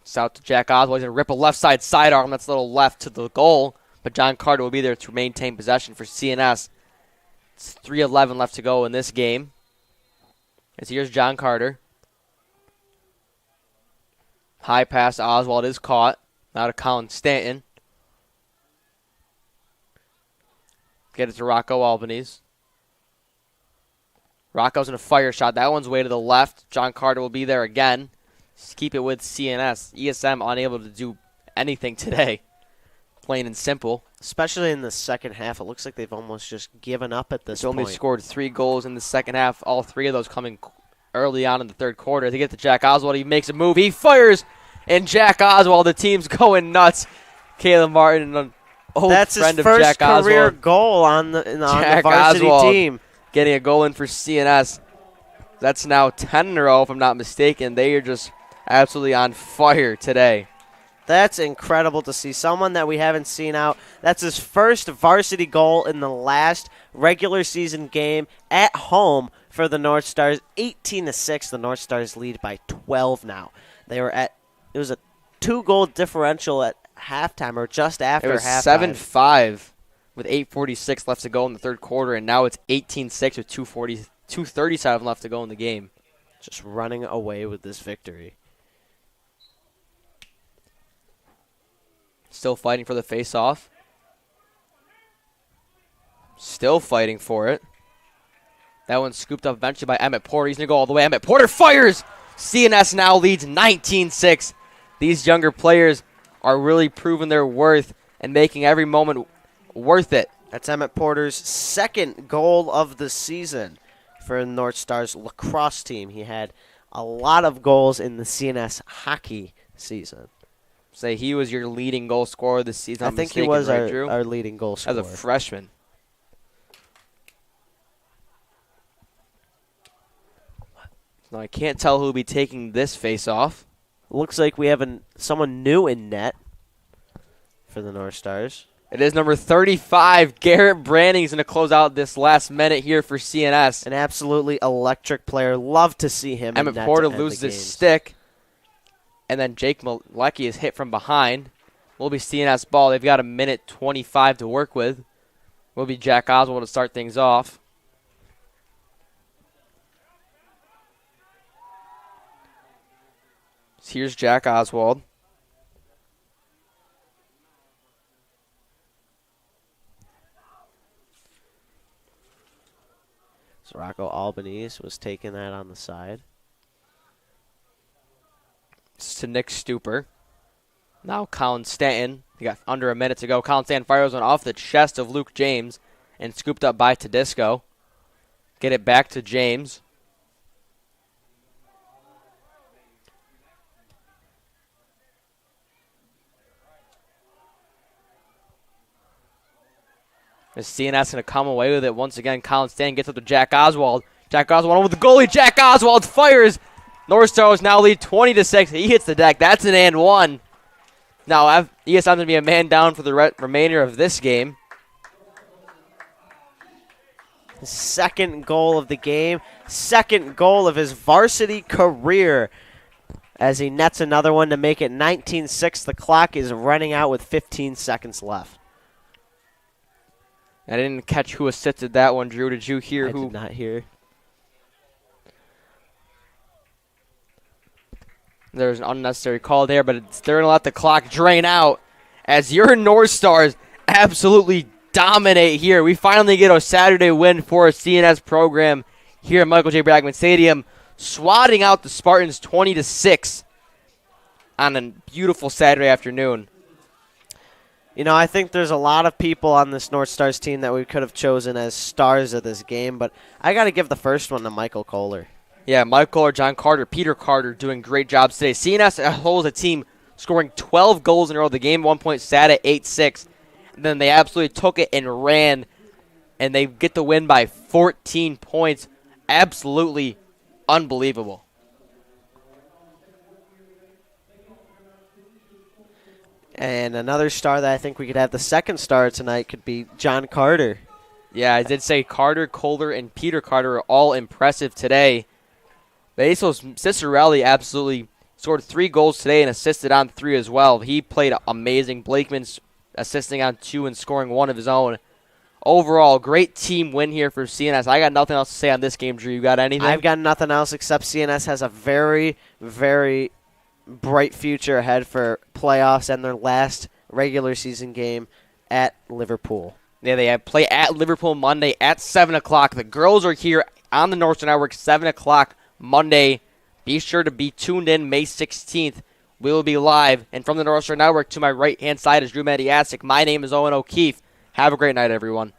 It's out to Jack Oswald. He's going to rip a left side sidearm. That's a little left to the goal. But John Carter will be there to maintain possession for CNS. It's 3:11 left to go in this game. As here's John Carter. High pass to Oswald is caught. Now to Colin Stanton. Get it to Rocco Albanese. Rocco's in a fire shot. That one's way to the left. John Carter will be there again. Just keep it with CNS. ESM unable to do anything today. Plain and simple. Especially in the second half. It looks like they've almost just given up at this point. Only scored 3 goals in the second half. All 3 of those coming early on in the third quarter. They get to Jack Oswald. He makes a move. He fires. And Jack Oswald, the team's going nuts. Caleb Martin, an old friend of Jack Oswald. That's his first career goal on the varsity Oswald team. Getting a goal in for CNS. That's now 10 in a row, if I'm not mistaken. They are just absolutely on fire today. That's incredible to see. Someone that we haven't seen out. That's his first varsity goal in the last regular season game at home for the North Stars. 18-6. The North Stars lead by 12 now. It was a 2-goal differential at halftime, or just after halftime. It was 7-5 with 8:46 left to go in the third quarter, and now it's 18-6 with 2:37 left to go in the game. Just running away with this victory. Still fighting for the face-off. Still fighting for it. That one's scooped up eventually by Emmett Porter. He's going to go all the way. Emmett Porter fires! CNS now leads 19-6. These younger players are really proving their worth and making every moment worth it. That's Emmett Porter's second goal of the season for North Stars lacrosse team. He had a lot of goals in the CNS hockey season. Say he was your leading goal scorer this season. I think he was our leading goal scorer. As a freshman. Now I can't tell who'll be taking this face-off. Looks like we have someone new in net for the North Stars. It is number 35, Garrett Branning's going to clease out this last minute here for CNS. An absolutely electric player. Love to see him Emmett in net Porter to end loses the his games. stick. And then Jake Malecki is hit from behind. Will be CNS ball. They've got a minute 25 to work with. Will be Jack Oswald to start things off. Here's Jack Oswald. So Rocco Albanese was taking that on the side. This is to Nick Stuper. Now Colin Stanton. He got under a minute to go. Colin Stanton fires one off the chest of Luke James and scooped up by Tedesco. Get it back to James. Is CNS going to come away with it once again? Colin Stanton gets up to Jack Oswald. Jack Oswald over the goalie. Jack Oswald fires. North Stars now lead 20-6. He hits the deck. That's an and one. Now ESM's going to be a man down for the remainder of this game. His second goal of the game. Second goal of his varsity career. As he nets another one to make it 19-6. The clock is running out with 15 seconds left. I didn't catch who assisted that one, Drew. Did you hear who? I did not hear. There's an unnecessary call there, but they're going to let the clock drain out as your North Stars absolutely dominate here. We finally get a Saturday win for a CNS program here at Michael J. Bragman Stadium, swatting out the Spartans 20-6 on a beautiful Saturday afternoon. You know, I think there's a lot of people on this North Stars team that we could have chosen as stars of this game, but I got to give the first one to Michael Kohler. Yeah, Mike Kohler, John Carter, Peter Carter doing great jobs today. CNS as a whole as a team scoring 12 goals in a row. The game 1 point sat at 8-6. Then they absolutely took it and ran, and they get the win by 14 points. Absolutely unbelievable. And another star that I think we could have the second star tonight could be John Carter. Yeah, I did say Carter, Kohler, and Peter Carter are all impressive today. Basil's Cicerelli absolutely scored 3 goals today and assisted on 3 as well. He played amazing. Blakeman's assisting on 2 and scoring 1 of his own. Overall, great team win here for CNS. I got nothing else to say on this game, Drew. You got anything? I've got nothing else except CNS has a very, very bright future ahead for playoffs and their last regular season game at Liverpool. Yeah, they play at Liverpool Monday at 7 o'clock. The girls are here on the North Star Network, 7 o'clock Monday. Be sure to be tuned in May 16th. We will be live. And from the North Star Network to my right-hand side is Drew Mediasic. My name is Owen O'Keefe. Have a great night, everyone.